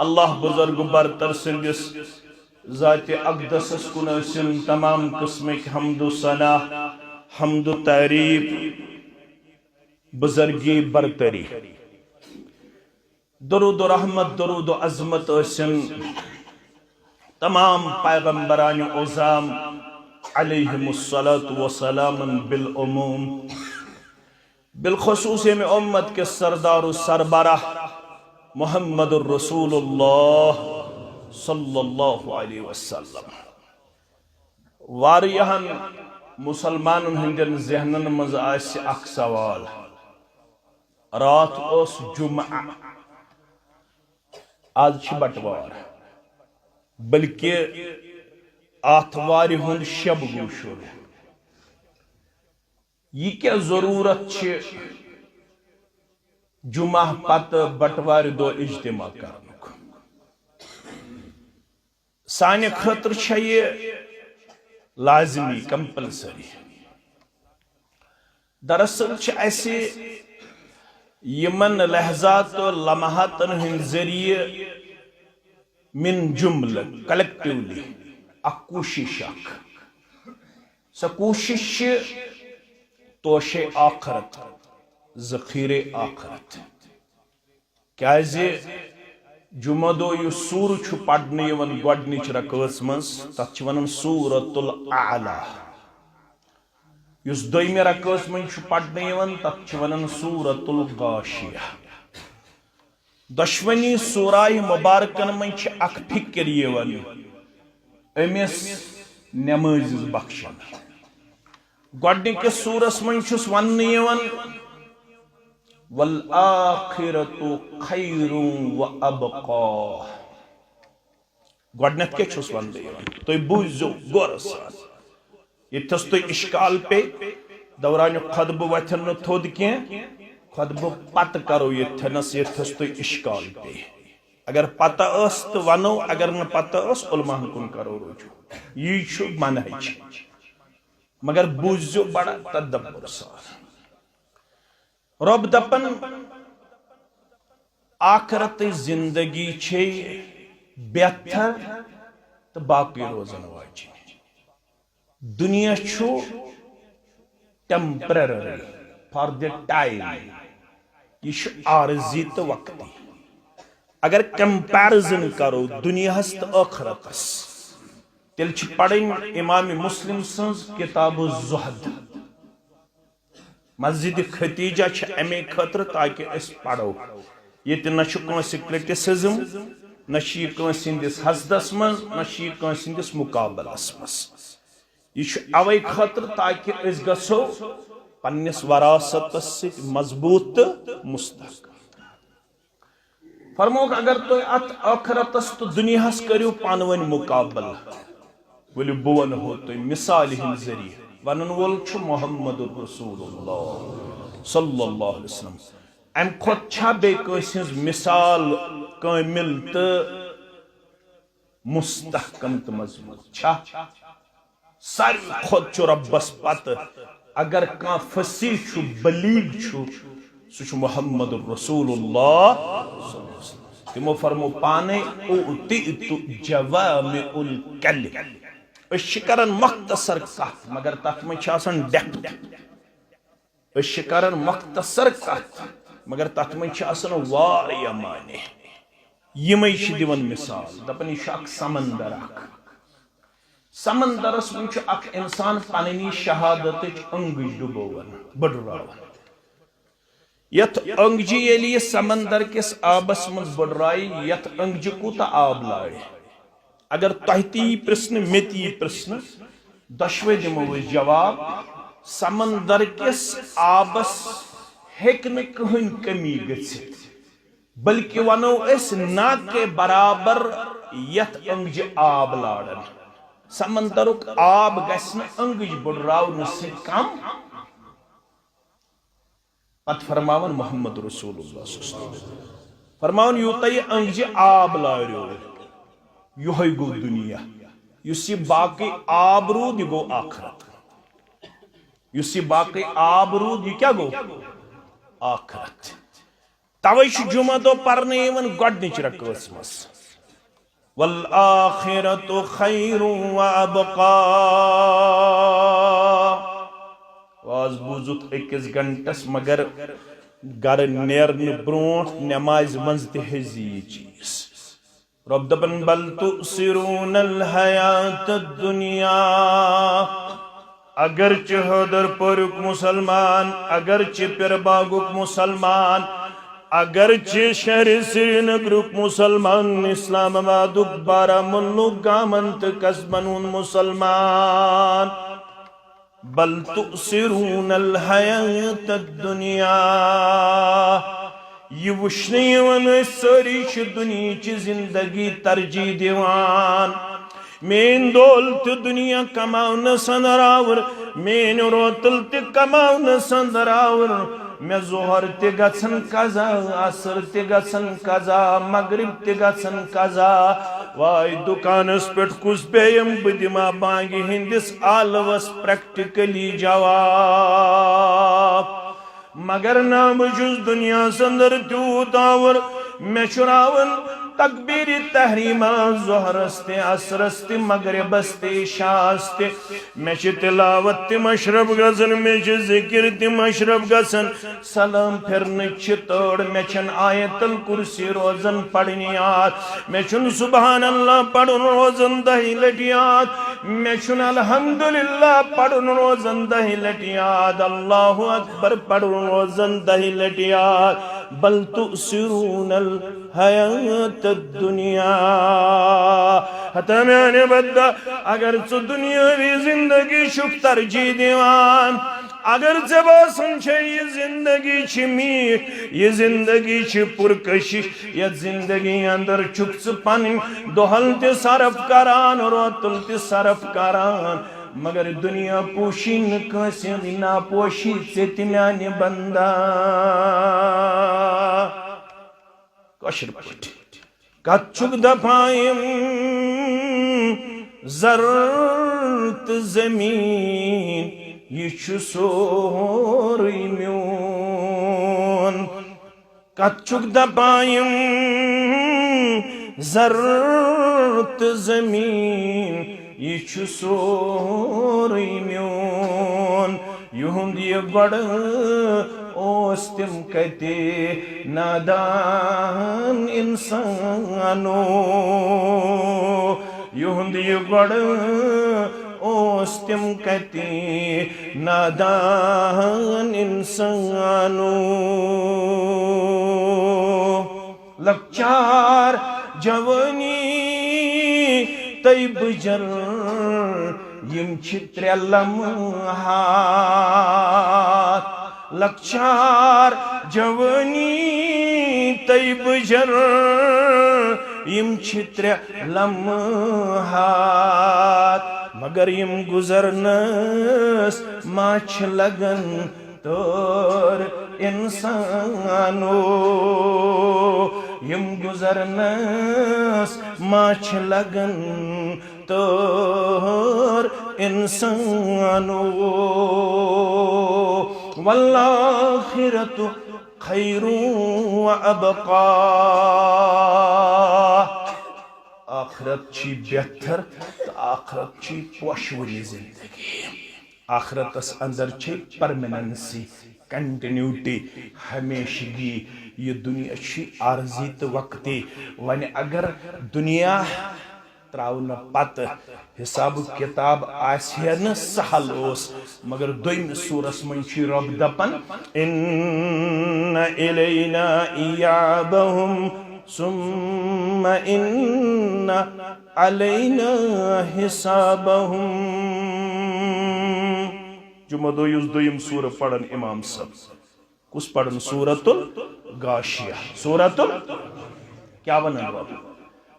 اللہ بزرگ برتر سندس ذات اقدس کن ٲسِن تمام قسمک حمد و ثنا حمد و تعریف بزرگی برتری درود و رحمت درود و عظمت ٲسِن تمام پیغمبران عظام علیہم الصلاة والسلام بالعموم بالخصوص میں امت کے سردار و سربراہ محمد الرسول اللہ صلی اللہ علیہ وسلم واریہن مسلمان ہندین ذہنن مز آسی اک سوال رات اس جمعہ آج چھ بٹوار بلکہ آتھواری ہند شب گو شروع یہ کیا ضرورت چھ جمعہ پت بٹوار دو اجتماع کرنک سانے خطر چھے لازمی کمپلسری دراصل چھ ایسے یمن لحظات و لمحاتن ہن ذریعے من جملہ کلیکٹیولی اک کوشش اک سا کوشش توش آخرت ذخیر آخرت کیازِ جمعہ دو یہ سور چھو پڑھنے ون گوڑنچ رکوس منز تک ونن سورۃ الاعلی یس دویمہ رکوس من چھو پڑھنے ون تک ونن سورۃ الغاشیہ دشونی سورہ مبارکن من چھ اک فکر یون امس نماز بخشن گوڑنک سورس من چھس ون یون والآخرت خیر و ابقا گوڑنک کے چھس ون یون تو بوزو گورس یہ تس تو اشکال پہ دوران خطب وتھن تھود کی خطب پت کرو یہ تھنس یہ تس تو اشکال پہ اگر پتہ اس تو ونو اگر نہ پتہ اس علماء کن کرو رجوع یہ چھو منہج مگر بوزو بڑا تدبر سار رب دپن آخرت زندگی چھے بہتر تو باقی روزن واجی دنیا چھو ٹیمپرری فار دی ٹائم یہ چھو عارضی تو وقتی اگر کمپیرزن کرو دنیا ہست آخرتس تیل چھ پڑھیں امام مسلم سنز کتاب الزہد مسجد ختیجہ چھ امی خطر تاکہ اس پڑھو یہ تی نشو کنسی کرٹیسزم نشی کنسی اندس حسدس من نشی کنسی اندس مقابل اسمس یہ چھ اوی خطر تاکہ اس گسو پنیس وراثت سے مضبوط مستحق فرموک اگر تو ات آخرتس تو دنیا ہس کریو پانوین مقابل ولی بون ہو تو مثال ہن ذریعہ ونن وول چھو محمد رسول اللہ صلی اللہ علیہ وسلم ام خود چھا بے کسنز مثال کامل تو مستحکم تو مضبوط چھا ساری خود چھو ربس پت اگر کان فصیح چھو بلیغ چھو سو چھو محمد رسول اللہ صلی اللہ علیہ وسلم تمو فرمو پانے اوتیت جوامع الکلم اس کرن مختصر کت مگر تک میں چھاسن ڈیپتھ اس کرن مختصر کت مگر تک میں چھاسن واریا معنی یہ میں دیون مثال دپن یہ اک سمندر اک سمندرس من اک انسان پننی شہادت انگج ڈبوان بڑراون یت انگجی یلی سمندر کس آبس من بڑرائی یت انگجی کوتا آب لائے اگر تحتی پرسن میتی پرسن دشوے دمو جواب سمندر کس آبس ہیکن کہن کمی گچھت بلکہ ونو اس نا کے برابر یت انگج آب لاڑن سمندرک آب گسن انگج بڑراو نسی کم پت فرماون محمد رسول اللہ صلی اللہ علیہ وسلم فرماون یوتا یہ انگج آب لاڑیو یہ گو دنیا یہ باقی آب رود یہ گو آخرت یہ باقی آب رود یہ کیا گو آخرت توے جمعہ دو پرنے یوان گۄڈنِچ رکٲژ منٛز والآخرۃ خیر وابقا واز بوزت أکِس گھنٹس مگر گر نیرن برونٹھ نماز منٛز تہِ ہیزِ یہِ چیٖز رب دپن بل تؤثرون الحیات الدنیا اگرچہ حیدر پورک مسلمان اگرچہ پیر باغک مسلمان اگرچہ شہر سری نگرک مسلمان اسلام آبادک بارہمولہُک گامن تہٕ قصبن ہُنٛد مسلمان بل تؤثرون الحیات الدنیا یہ وشنہ یوان ساری چھ دنیاچ زندگی ترجیح دیوان مین دولت دنیا کماؤن سندراور مین روتل تہ کماؤن سندراور میں ظہر تہ گژھن قضا عصر تہ گژھن قضا مغرب تہ گژھن قضا واے دکانس پہ کس بیم بہ دما بانگہ ہندس آلوس پریکٹیکلی جواب مگر نا بہ چھس دنیا سندر تیوت آور میں چراون تکبیر تحریمہ ظہرس تہ عصرس تہ مغربس تہ عشاءس تہ میں چھ تلاوت تہ مشرب گژھن میں چھ ذکر تہ مشرب گژھن سلام پھرن چھ تڑ میں چھن آیت الکرسی روزن پڑھنی یاد میں چھن سبحان اللہ پڑھن روزن دہی لٹی یاد میں چھن الحمدللہ پڑھن روزن دہی لٹی یاد اللہ اکبر پڑھن روزن دہی لٹی یاد بل تؤثرون الحیات الدنیا حتی میانے بدہ اگر چو دنیاوی زندگی شک ترجیح دیوان اگر ژے باسان چھے یہ زندگی چھ میٹھ یہ زندگی چھ پرکشش یہ زندگی اندر چھک ژٕ پنن دۄہل تہ صرف کران روتل تہ صرف کران مگر دنیا پوشی نکاسی نا پوشی ژے تہ میانہ بندہ کٲشِر پٲٹھۍ کتھ چھُکھ دپایم زر تہٕ زمیٖن یہ چھُ سورُے میون کتھ چھُکھ دپایم زر تہٕ زمیٖن یہ چھُ سورُے میون یہُنٛد یہ گۄڈٕ اوس تِم کتہِ نادان اِنسانو یہُنٛد یہ گۄڈٕ اوس تِم کتہِ نادان اِنسانو لۄکچار جوانی طیب جر یم چھ ترے لمحات لکچار جوانی طیب جر یم چھ ترے لمحات مگر یم گزرنس ما چھ لگن تور انسانو یم گزرنس ما چھ لگن تور انسانو والآخرت خیر وابقا آخرت چھی بہتر تو آخرت چھی پوشوری زندگی آخرتس اندر چھی پرمننسی کنٹینیوٹی ہمیشگی یہ دنیا چھی عارضی تو وقتی ون اگر دنیا تراؤن پت حساب کتاب آسین سہل اوس مگر دویم سورس من چھی رب دپن ان الینا ایابہم ثم ان علینا حسابہم جمعہ دویم سورہ پڑھن امام صاحب کس پڑھن سورۃ الغاشیہ سورۃ کیا ونن رب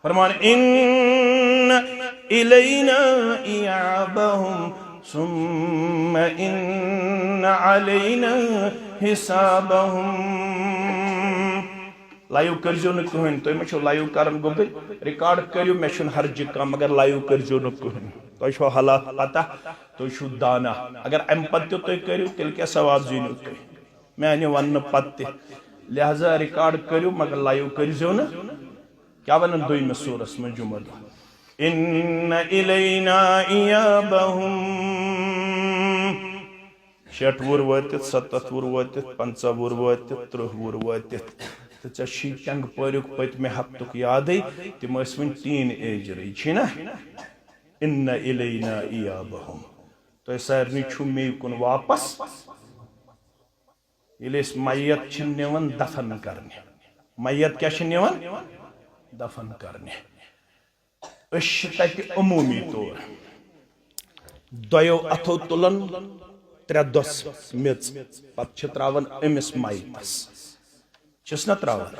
فرمان ان الینا ایابہم ثم ان علینا حسابہم لائیو کرجو نہ کہن تو میں چھو لائیو کرن گو ریکارڈ کریو میں چھن ہر جکا مگر لائیو کرجو نہ کہن تو چھو حالات پتہ تو چھو دانا اگر ام پتہ تو کریو تیل کیا ثواب زینو میں نے ون پتہ لہذا ریکارڈ کرو مگر لائیو کرزیو نا کیا ونن دویمہ سورس میں جمعہ دہ ان الینا ایابہم 60 وُہر وٲتِتھ 70 وُہر وٲتِتھ 50 وُہر وٲتِتھ 30 وُہر وٲتِتھ تہٕ ژےٚ چھی چنٛگہٕ پٲرِیُک پٔتمہِ ہفتُک یادٕے تِم ٲسۍ وٕنہِ ٹیٖن ایجرٕے چھی نا ان الینا ایابہم تۄہہِ سارنٕے چھُو مے کُن واپس ییٚلہِ أسۍ میت چھِ نِوان دفن کرنہِ میت کیٛاہ چھِ نِوان دفن کرنہِ أسۍ چھِ تتہِ عموٗمی طور دۄیو اتھو تُلان 3 دۄس میٚژ پتہٕ چھِ تراوان أمِس میتس چھِس نا تراوان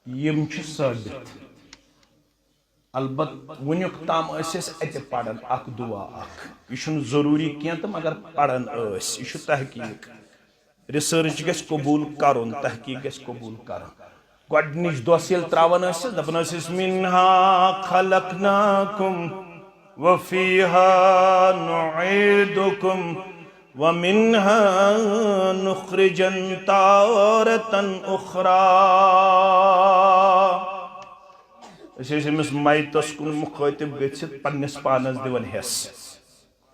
یِم چھِ ثٲبت البتہ وٕنیُک تام ٲسۍ أسۍ اَتہِ پران اکھ دعا اکھ یہِ چھُنہٕ ضروٗری کینٛہہ تہٕ مگر پران ٲسۍ یہِ چھُ تحقیٖق ریسرچ گژھِ قبوٗل کرُن تحقیٖق گژھِ قبوٗل کرُن گۄڈنِچ دۄس ییٚلہِ تراوان ٲسۍ دپان ٲسۍ أسۍ منہا خلقناکم وفیہا نعیدکم ومنها نخرجن تارة أخرى أسۍ ٲسۍ أمِس میتس کُن مُخٲطب گٔژھِتھ پننِس پانس دِوان حِص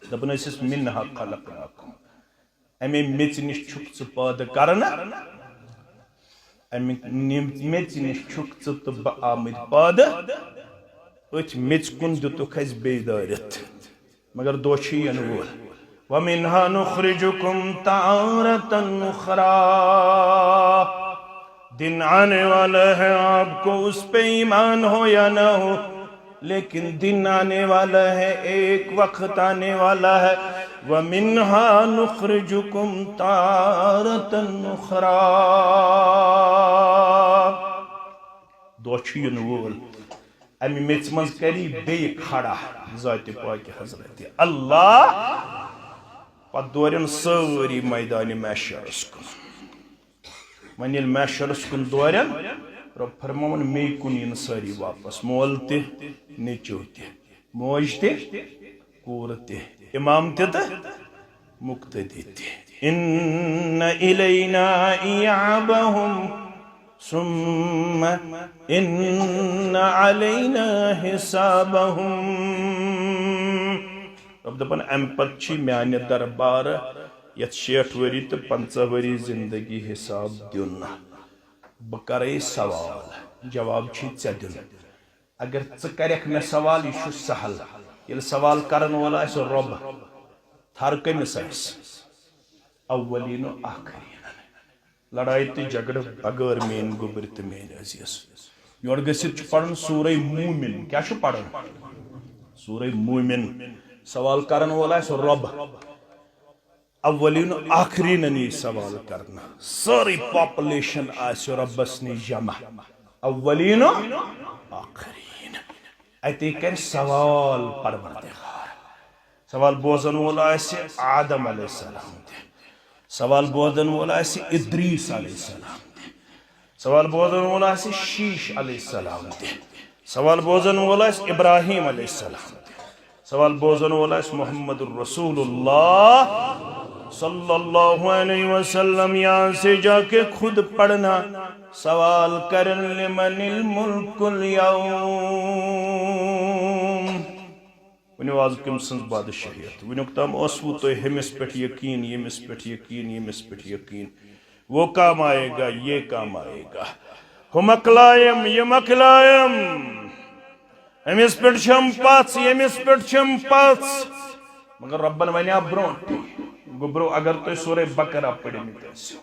دپان ٲسۍ أسۍ منہا خلقناکم امے میٚژِ نِش چھُکھ ژٕ پٲدٕ کران امہِ میٚژِ نِش چھُکھ ژٕ تہٕ بہٕ آمٕتۍ پٲدٕ أتھۍ میٚژِ کُن دِتُکھ اسہِ بیٚیہِ دٲرِتھ مگر دۄہ چھُ یِنہٕ وول وَمِنْهَا نُخْرِجُكُمْ تَارَةً أُخْرَى دن آنے والا ہے آپ کو اس پہ ایمان ہو یا نہ ہو لیکن دن آنے والا ہے ایک وقت آنے والا ہے وَمِنْهَا نُخْرِجُكُمْ تَارَةً أُخْرَى دۄہ چھُ یِنہٕ وول اَمہِ میٚژِ منٛز کری بیٚیہِ کھڑا ذاتِ پاکہِ حضرت اللہ پتہٕ دورن سٲری میدانِ محشرس کُن وۄنۍ ییٚلہِ محشرس کُن دورن رۄب فرماوُن مے کُن یِن سٲری واپس مول تہِ نیٚچِو تہِ موج تہِ کوٗر تہِ اِمام تہِ تہٕ مُقتدی تہِ اِنَّ إِلَيْنَا إِيَابَهُمْ ثُمَّ إِنَّ عَلَيْنَا حِسَابَهُمْ رب دپان امہِ پتہٕ چھی میانہِ دربار یتھ 60 ؤری تہٕ 50 ؤری زندگی حساب دیُن بہٕ کرے سوال جواب چھی ژےٚ دیُن اگر ژٕ کریکھ مےٚ سوال یہِ چھُ سہل ییٚلہِ سوال کرن وول آسہِ رۄب تھر کٔمِس آسہِ اولین و آخرین لڑائی تہٕ جھگڑٕ بغٲر میٲنۍ گوٚبٕرۍ تہٕ میٲنۍ عزیز یور گٔژھِتھ چھُ پرُن سورہ مومن کیٛاہ چھُ پرُن سورہ مومن سوال کرن وول آسہِ رۄب اولین و آخرین یی سوال کرنا سٲرٕے پاپولیشن آسہِ رۄبس نِش جمع اولین و آخرین اتے کرِ سوال پروردگار سوال بوزن وول آسہِ آدم علیہ السلام تہِ سوال بوزن وول آسہِ ادریس علیہ السلام تہِ سوال بوزن وول آسہِ شیش علیہ السلام تہِ سوال بوزن وول آسہِ ابراہیم علیہ السلام تہِ سوال بوزن وول آسہِ محمد الرسول اللہ صلی اللہ علیہ وسلم یہاں سے جا کے خود پڑھنا سوال کرن لمن الملک اليوم ونیو آز کم سنز بادشاہیت ونیوک تام اوسوو تو ہمس پٹھ یقین یمس پٹھ یقین یمس پٹھ یقین وہ کام آئے گا یہ کام آئے گا ہم اقلائم یم اقلائم امس پٹھ چھم پاس یمس پٹھ چھم پاس مگر ربن ونیا برون گبرو اگر تو سورہ بقرہ پڑھی میتیسو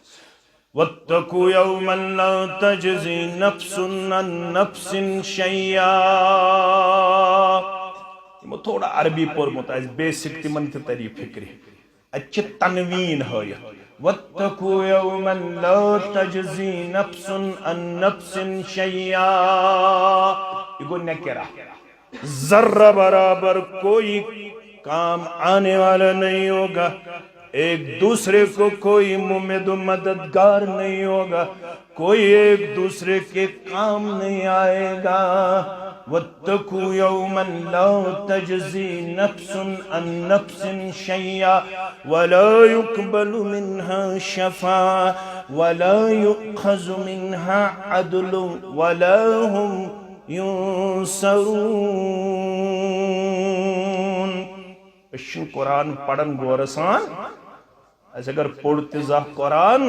وَاتَّقُوا يَوْمًا لَا تَجْزِي نَفْسٌ عَن نَفْسٍ شَيْئًا یہ تھوڑا عربی پورمت آئیس بیسک تمن تہ تری فکری اچھے تنوین ہوئی وَاتَّقُوا يَوْمًا لَا تَجْزِي نَفْسٌ عَن نَفْسٍ شَيْئًا یہ گو نکرہ ذرہ برابر کوئی کام آنے والا نہیں ہوگا ایک دوسرے کو کوئی ممد و مددگار نہیں ہوگا، کوئی ایک دوسرے کے کام نہیں آئے گا۔ وَاتَّقُوا يَوْمًا لَا تَجْزِي نَفْسٌ عَن نَفْسٍ شَيْئًا وَلَا يُقْبَلُ مِنْهَا شَفَاعَةٌ وَلَا يُؤْخَذُ مِنْهَا عَدْلٌ وَلَا هُمْ يُنصَرُونَ۔ اشن قرآن پڑھن گورسان اس اگر پڑھتے زا قرآن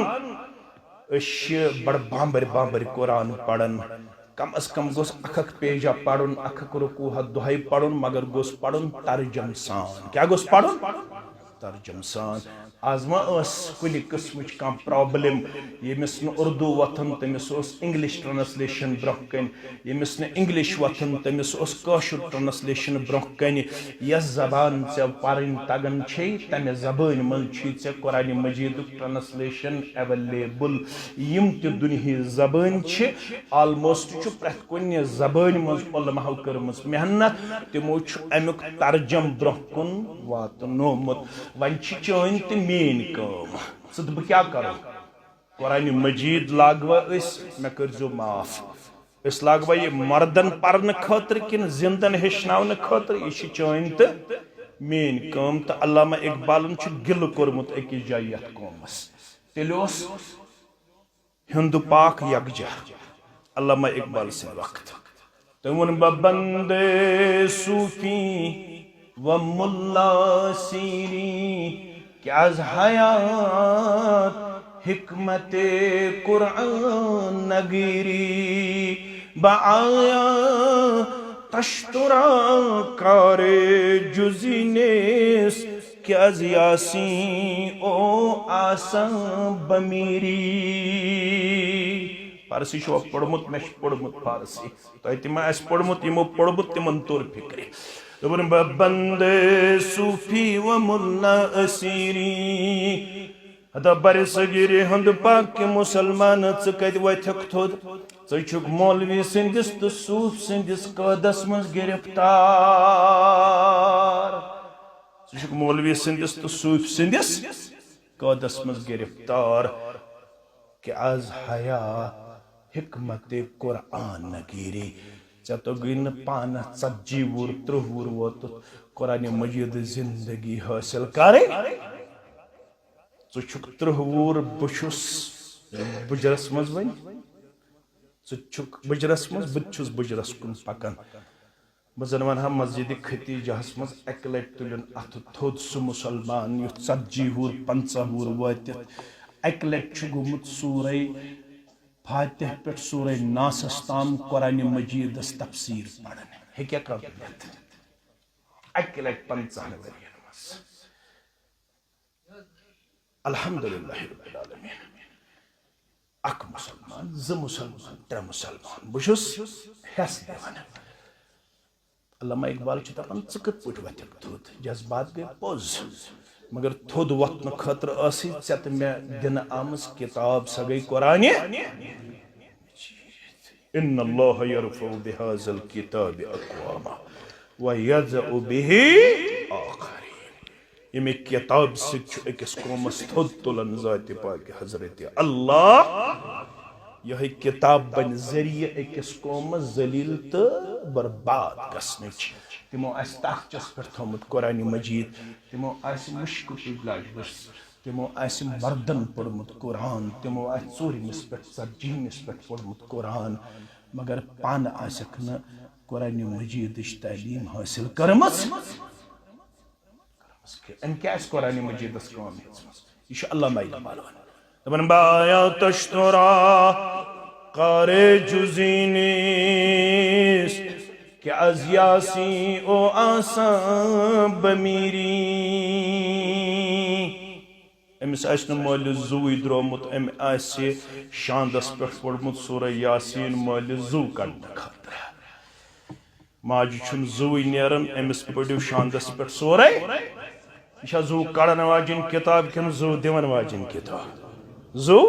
اش بڑ بامبر قرآن پڑھن، کم از کم گوس اکھک پیجا پڑھن، اکھک رکوع دہائی پڑھن، مگر گوس پڑھن ترجم سان۔ کیا گوس پڑھن؟ ترجم سان۔ آز ما اس کلی قسمچ کام پرابلم، یمس نہ اردو وتھن تمس اس انگلش ٹرانسلیشن برونہ کن، یمس نہ انگلش وتھن تمس اس کاشر ٹرانسلیشن برونہ کن۔ یس زبان ژے پرن تگن چھ تمہ زبان من چھ ژے قرآن مجید ٹرانسلیشن اویلیبل۔ یم تہ دنیا زبان چھ آلموسٹ چھ پرٛٮ۪تھ کُنہِ زبان مز علماء کٔرمٕژ محنت، تمو چھ امیُک ترجم برونہ کن واتنومت۔ وۄنۍ چھ چٲنۍ تہ میٲنۍ کٲم، ژٕ تہٕ بہٕ کیٛاہ کرو؟ قرآن مجید لاگوا أس مےٚ کٔرۍزیو معاف، أسۍ لاگوا یہ مردن پرنہٕ خٲطرٕ کِنہٕ زندن ہیٚچھناونہٕ خٲطرٕ؟ یہ چھ چٲنۍ تہ میٲنۍ کٲم۔ تہٕ علامہ اقبالن چھ گلہٕ کوٚرمُت أکِس جایہِ یتھ قومس، تیٚلہِ اوس ہند پاک یکجا علامہ اقبال سٕنٛدِ وقتہٕ۔ تٔمۍ ووٚن بندے صوفی و ملا سیری کہ از حیات حکمت قرآن نگیری، بآیا تشترا کار جزی نیست کہ از یاسین او آسان بمیری۔ فارسی چھو پڑھمت، میں پڑھمت فارسی، تو تم اس پڑھمت یمو پڑھمت تمن طور فکر۔ دبن بندے صوفی و ملا اسیری، ہدا بر صغیر ہند پاک کے مسلمان ژٕ کتہِ وتھکھ تھوٚد؟ ژٕ چھُکھ مولوی سٕنٛدِس تہٕ صوف سٕنٛدِس قٲدس منٛز گرفتار، ژٕ چھُکھ مولوی سٕنٛدِس تہٕ صوف سٕنٛدِس قٲدس منٛز گرفتار کہ از حیا حکمت قرآن نگیری۔ ژےٚ توٚگُے نہٕ پانس 40 وُہُر 30 وُہُر ووتُتھ قرآن مجید زندگی حٲصِل کرٕنۍ۔ ژٕ چھُکھ 30 وُہُر، بہٕ چھُس بُجرس منٛز وۄنۍ، ژٕ چھُکھ بُجرس منٛز، بہٕ تہِ چھُس بُجرس کُن پکان۔ بہٕ زن ونہا مسجد ختیجہس منٛز اکہِ لٹہِ تُلُن اتھٕ تھوٚد سُہ مُسلمان یُتھ 40 وُہُر 50 وُہُر وٲتِتھ اکہِ لٹہِ چھُ گوٚمُت سورہ فاتح پٮ۪ٹھ سورہ ناسس تام قرآن مجیدس تفسیر پرن، ہیٚکیٛا کانٛہہ ؤنِتھ؟ اکہِ لٹہِ 50 ؤرین منٛز۔ الحمدللہ رب العالمین۔ اکھ مسلمان، 2 مسلمان، 3 مسلمان، بہٕ چھُس ہٮ۪س دِوان۔ علامہ اقبال چھُ دپان ژٕ کِتھ پٲٹھۍ وتھکھ تھوٚد؟ جذبات گٔے پوٚز، مگر تھوٚد وۄتھنہٕ خٲطرٕ ٲسٕے ژےٚ تہٕ مےٚ دِنہٕ آمٕژ کِتاب، سۄ گٔے قرآنہِ۔ ان اللہ یرفع بہذا الکتاب اقواما ویضع بہ آخرین۔ ییٚمہِ کتاب سۭتۍ چھُ أکِس قومس تھوٚد تُلان ذاتِ پاک حضرت اللہ۔ یہے کتاب بن ذریعہ أکِس قومس ذلیل تہٕ برباد گژھنٕچ۔ تمو آسہِ تاخچس پٮ۪ٹھ تھوٚمُت قرآن مجید، تمو آسہِ مشکہِ لجبس، تمو آسہِ مردن پوٚرمُت قرآن، تمو آسہِ 4مِس پٮ۪ٹھ 40مِس پٮ۪ٹھ پوٚرمُت قرآن، مگر پانہٕ آسٮ۪کھ نہٕ قرآن مجیدٕچ تعلیٖم حٲصِل کٔرمٕژ۔ أمۍ کیٛاہ آسہِ قرآن مجیدس کٲم ہیٚژمٕژ؟ یہِ چھُ علامہ اقبال ونان، دپان بایا تشترا کار جزی نیست کہ از یاسین او آسان بمیری۔ أمِس آسہِ نہٕ مٲلِس زُوٕے درٛومُت، أمۍ آسہِ شاندس پٮ۪ٹھ پوٚرمُت سورہ یاسین مٲلِس زُو کڑنہٕ خٲطرٕ۔ ماجہِ چھُنہٕ زُوٕے نیران، أمِس پٔرِو شاندس پٮ۪ٹھ سورہ۔ یہِ چھا زُو کڑن واجٮ۪ن کِتاب کِنہٕ زُو دِوان واجٮ۪ن کِتاب؟ زُو؟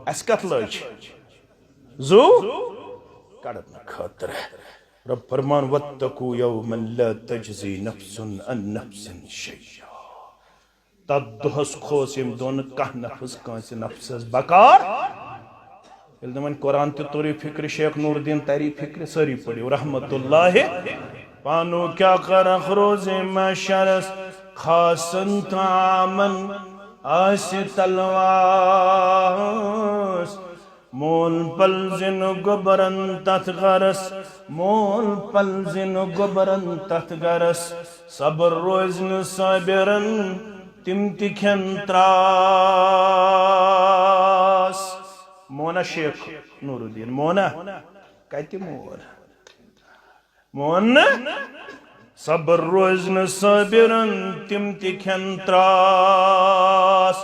اَسہِ کتھ لٲج؟ زُو کڑنہٕ خٲطرٕ۔ رب فرمان واتقوا یوما لا تجزی نفس عن نفس شیئا۔ تت دہس کھوس یم دون کھانا نفس کانس نفسس بکار یل نمن قرآن تہ توری فکر شیخ نور الدین تاری فکر ساری پڑھو رحمت اللہ پانو کیا کرخ روز محشرس خاصن تعامن آس تلواس مول پلزن گبرن تت غرس مول پلزن گبرن تت غرس صبر روزن صابرن تم تکھن تراس مونا شیخ نور الدین مونا کہتی مون صبر روزن صابرن تم تکھن تراس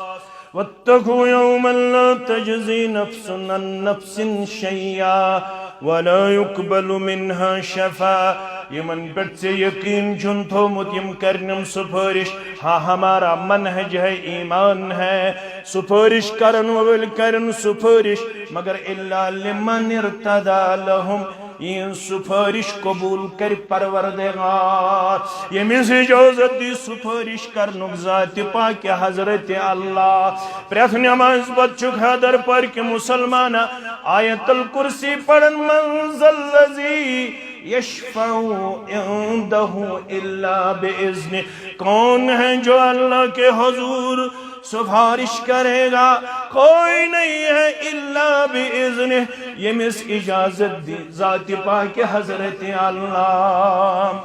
واتقوا يوما لا تجزي نفس عن نفس شيئا ولا يقبل منها شفاعة یمن پٹ سے یقین چن تھومت یم کرنم سفارش ہاں ہمارا منہج ہے ایمان ہے سفارش کرن ول کرن سفارش مگر الا لمن ارتضى لهم یہ سفارش قبول کر پروردگار یمس اجازت دی سفارش کرنک ذات پاک حضرت اللہ پریت نماز پت چک حیدر پر کہ مسلمان آیت الکرسی پڑھن منزل الذی یشفع عنده الا باذن کون ہے جو اللہ کے حضور سفارش کرے گا کوئی نہیں ہے الا باذن یمس اجازت دی ذات پاک حضرت اللہ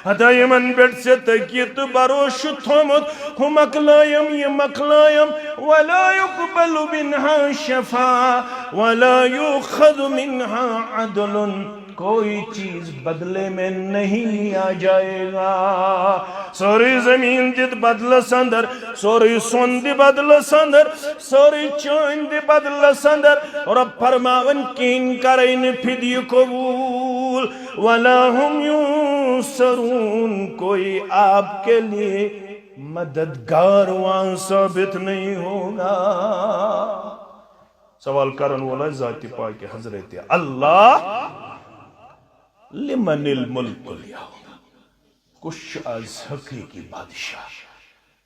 حتی یمن بیٹ سے تکیت بروش تھومت ہم اقلائم یم اقلائم ولا يقبل منها شفاعة ولا يؤخذ منها عدل کوئی چیز بدلے میں نہیں آ جائے گا سوری زمین دیت بدل سندر سوری سون دی بدل سندر سوری چون دی بدل سندر رب فرماون کین کرین فدی قبول ولا ہم ینصرون کوئی آپ کے لیے مددگار وہاں ثابت نہیں ہوگا سوال کرن والا ذات پاک حضرت اللہ لمن الملک اليوم کش از حقیقی بادشاہ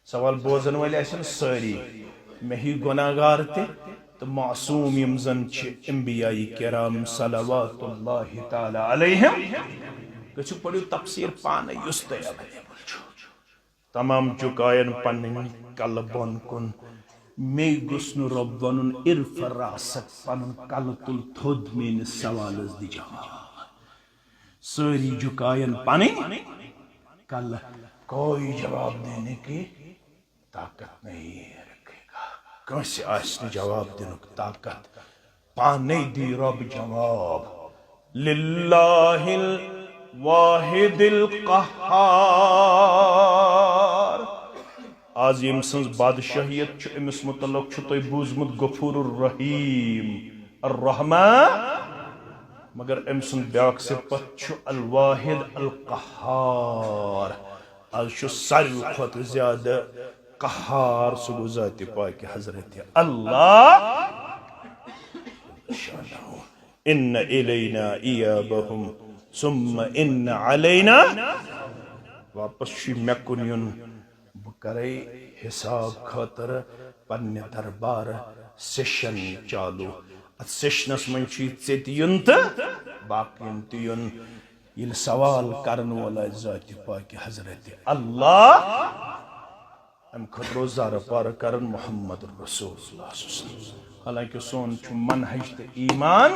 سوال بوزن والے ایسن ساری میں ہی گناہگار تے تو معصوم یمزن چھ انبیاء کرام صلوات اللہ تعالی علیہم کچھ پڑھو تفسیر پانے یستے اویلیبل چھو تمام چکائن پنن قلبن کن میں گسن ربن ارف راسک پنن قلتل تھود میں سوالز دی جواب ساری جھکائن پانی کل کوئی جواب دینے کی طاقت نہیں رکھے گا کیسے آسن جواب دینے کی طاقت پانے دی رب جواب للہ الواحد القہار عظیم سنز بادشاہیت چھو امس متعلق چھو توی بوزمت غفور الرحیم الرحمن مگر امسن بیاک صفت چھو الواحد القہار آج چھو ساری خط زیادہ قہار سبو ذات پاک حضرت اللہ ان الینا ایابہم ثم ان علینا واپس شی مکن بکرے حساب خاطر پنہ دربار سیشن چالو سیشنس من ژیت یون تو باقین تہ یون یل سوال کرن والا ذات پاک حضرت اللہ ام خط روزار پار کرن محمد رسول اللہ صلی اللہ علیہ وسلم حالانکہ سون چھ منہج تو ایمان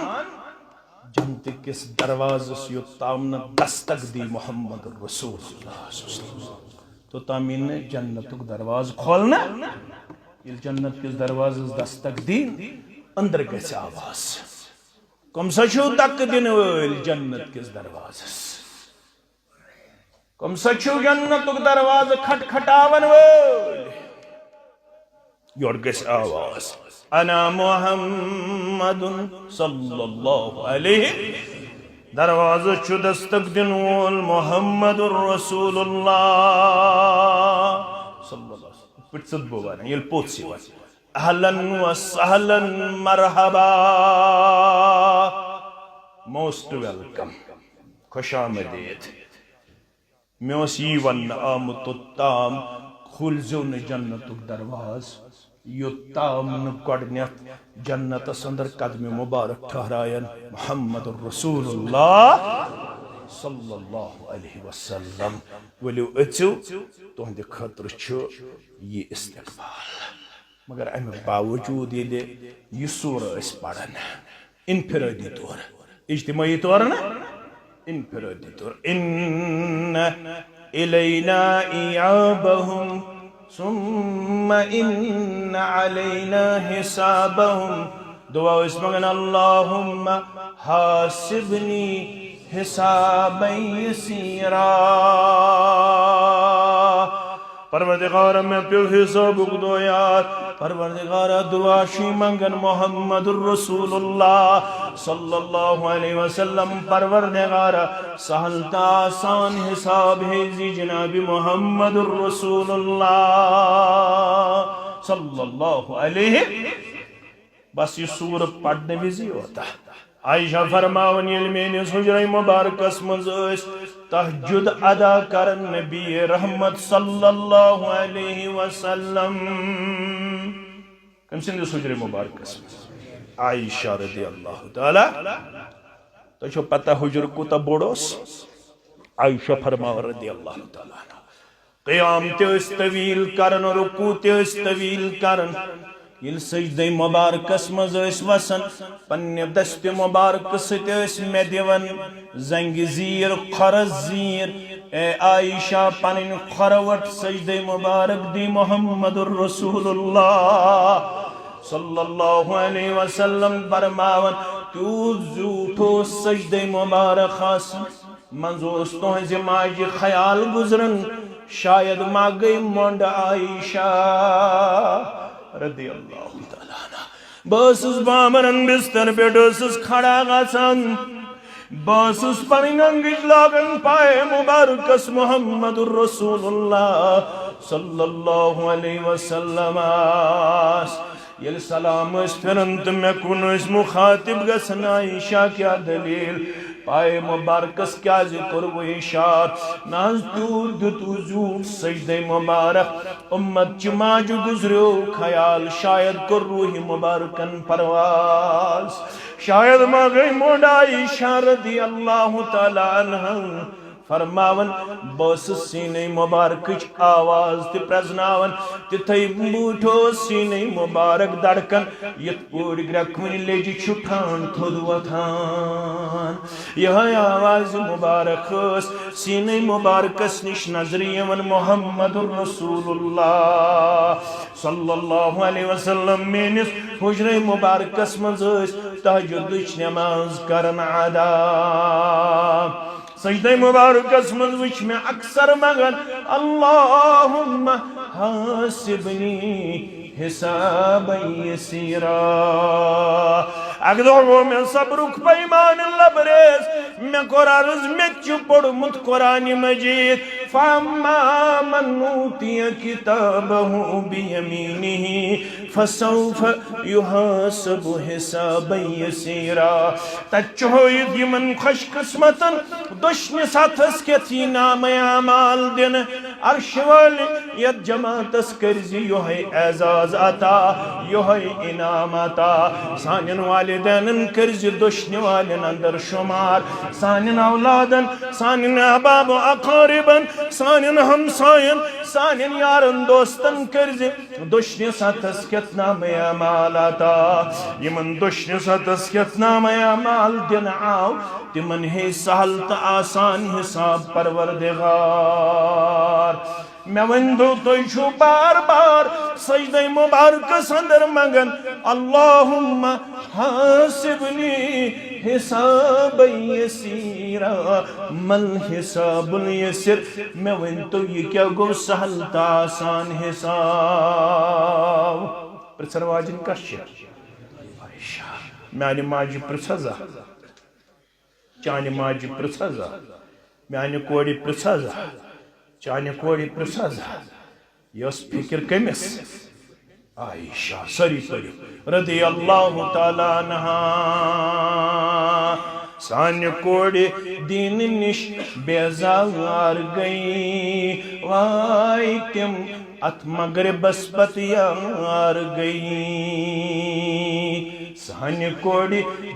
جنت کس دروازس یوت تام دستک دی محمد رسول اللہ صلی اللہ علیہ وسلم تو تامین جنتک دروازہ کھولنا یل جنت کس دروازس دستک دی اندر گھس آواز کم سا چھو دک دن ویل جنت کس دروازس کم سا چھو جنت دروازہ کھٹ کھٹاون ویل یور گھس آواز انا محمد صلی اللہ علیہ دروازہ چھو دستک دن ویل محمد رسول اللہ صلی اللہ علیہ وسلم پٹ صد بوانا یل پوت سی وانا اہلاً و سہلاً مرحبا موسٹ ویلکم خوش آمدید میں اس یہ ون آمد تام کھولزو ن جنت درواز یوتام گۄڈنیتھ جنتس اندر قدم مبارک ٹھہرائن محمد رسول اللہ صلی اللہ علیہ وسلم ولو اچو تہند خطر چھ یہ استقبال مگر امہ باوجود یہ سورہ اس پڑھن انفرادی طور اجتماعی طور نا انفرادی طور ان الینا ایابہم ثم ان علینا حسابہم دعا اس مگن اللہم حاسبنی حسابا یسیرا پروردگار میں پیو حساب دو یاد پروردگار دعا شی منگن محمد الرسول اللہ صلی اللہ علیہ وسلم پروردگار سہل تا آسان حساب ہے جناب محمد الرسول اللہ صلی اللہ علیہ بس یہ سورہ پڑھنے وزی ہوتا عائشہ فرماون یل میانس حجرہ مبارکس مز تہجد ادا کرن نبی رحمت صلی اللہ علیہ وسلم کم سندس حجرہ مبارکس مز عائشہ رضی اللہ تعالی تو چھو پتہ حجر کو تا بوڑوس عائشہ فرماون رضی اللہ تعالی قیام تیس طویل کرن رکوع تیس طویل کرن یل سجدہ مبارکس مز وسن پنہ دست مبارک ست مے دیون زنگ زیر خرز زیر اے عائشہ پنن خروٹ سجدہ مبارک دی محمد الرسول اللہ صلی اللہ علیہ وسلم فرماون تیوت زوٹھو سجدہ مبارک خاص منزوس تہذ ماجہ خیال گزرن شاید ما گئی مونڈ عائشہ رضی اللہ تعالیٰ عنہ باسس بامرن بستر پہ ڈوسس کھڑا گسن باسس پنن انگج لاگن پائے مبارکس محمد الرسول اللہ صلی اللہ علیہ وسلم یل سلام اس پھرن تم میں کن اس مخاطب گسن عائشہ کیا دلیل پائے مبارکس کیا ذکر و اشار ناز دور دتو زور سجدہ مبارک امت جماج گزریو خیال شاید کر روح مبارکن پرواز شاید ما گئی موڈا عائشہ رضی اللہ تعالیٰ عنہ فرماون بس سینے مبارک آواز تی پرزناون تتھائی بوٹھو سینے مبارک دڑکن یت پوڑ گرکھونی لیجی چھٹان تھود وطان یہ آواز مبارک سینے مبارکس نش نظریون محمد الرسول اللہ صلی اللہ علیہ وسلم مینس حجر مبارکس منزس تہجدچ نماز کرن عدا سجدہ مبارکس من وچ میں اکثر مگن اللہم حاسبنی حسابا یسیرا اگدو میں صبرک پیمان لبریز میں قرآن میں چپڑ مت قرآن مجید فاما من اوتی کتابہ بیمینہ فسوف یحاسب حسابا یسیرا تچوید یمن خوش قسمتن دشن ساتھس کتی نام اعمال دن عرش والی ید جماعتس کرزی یوہی اعزاز آتا یوہی انعام آتا سانین والدین کرزی دشن والن اندر شمار سانین اولادن سانین احباب و اقاربن سانین ہمسائن سانین یارن دوستن کرزی دشن ساتھس کت نام اعمال آتا یمن دشن ساتھس کت نام اعمال دن آو تمن ہے سہل تا آسان حساب پروردگار میں وندو تو چھو بار بار سجدہ مبارکس اندر مگن اللہم حاسبنی حسابا یسیرا مل حساب الیسر میں وندو یہ کیا گو سہل تا آسان حساب پرسر واجن کشی عائشہ میانی ماجی پرسزا چانہ ماجی پرسزا میانہ کوڑی پرسزا چانہ کوڑی پرسزا یس فکر کمس عائشہ سری پری رضی اللہ تعالیٰ عنہ سانہ کور دین نش بیزار گئی وائے تم ات مغربس پت یار گئی سانہ کور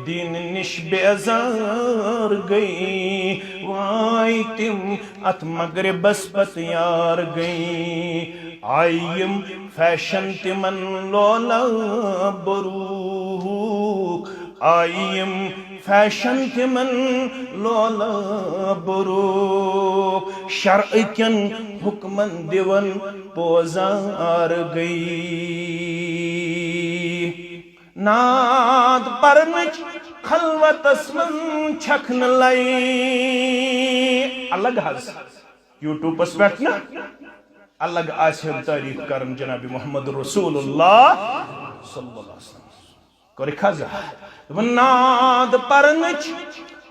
دین نش بیزار گئی وائے تم ات مغربس پت یار گئی آئیم فیشن تمن لولا بروک آئیم فیشن تمن لولا بروک شرع کن حکمن دیون پوزار گئی ناد پرنچ خلوت اسمن چھکن لائی الگ حض یوٹیوب اس بیٹھنا الگ آسیم تعریف کرن جناب محمد رسول اللہ صلی اللہ علیہ وسلم کوری خزا ناد پرنچ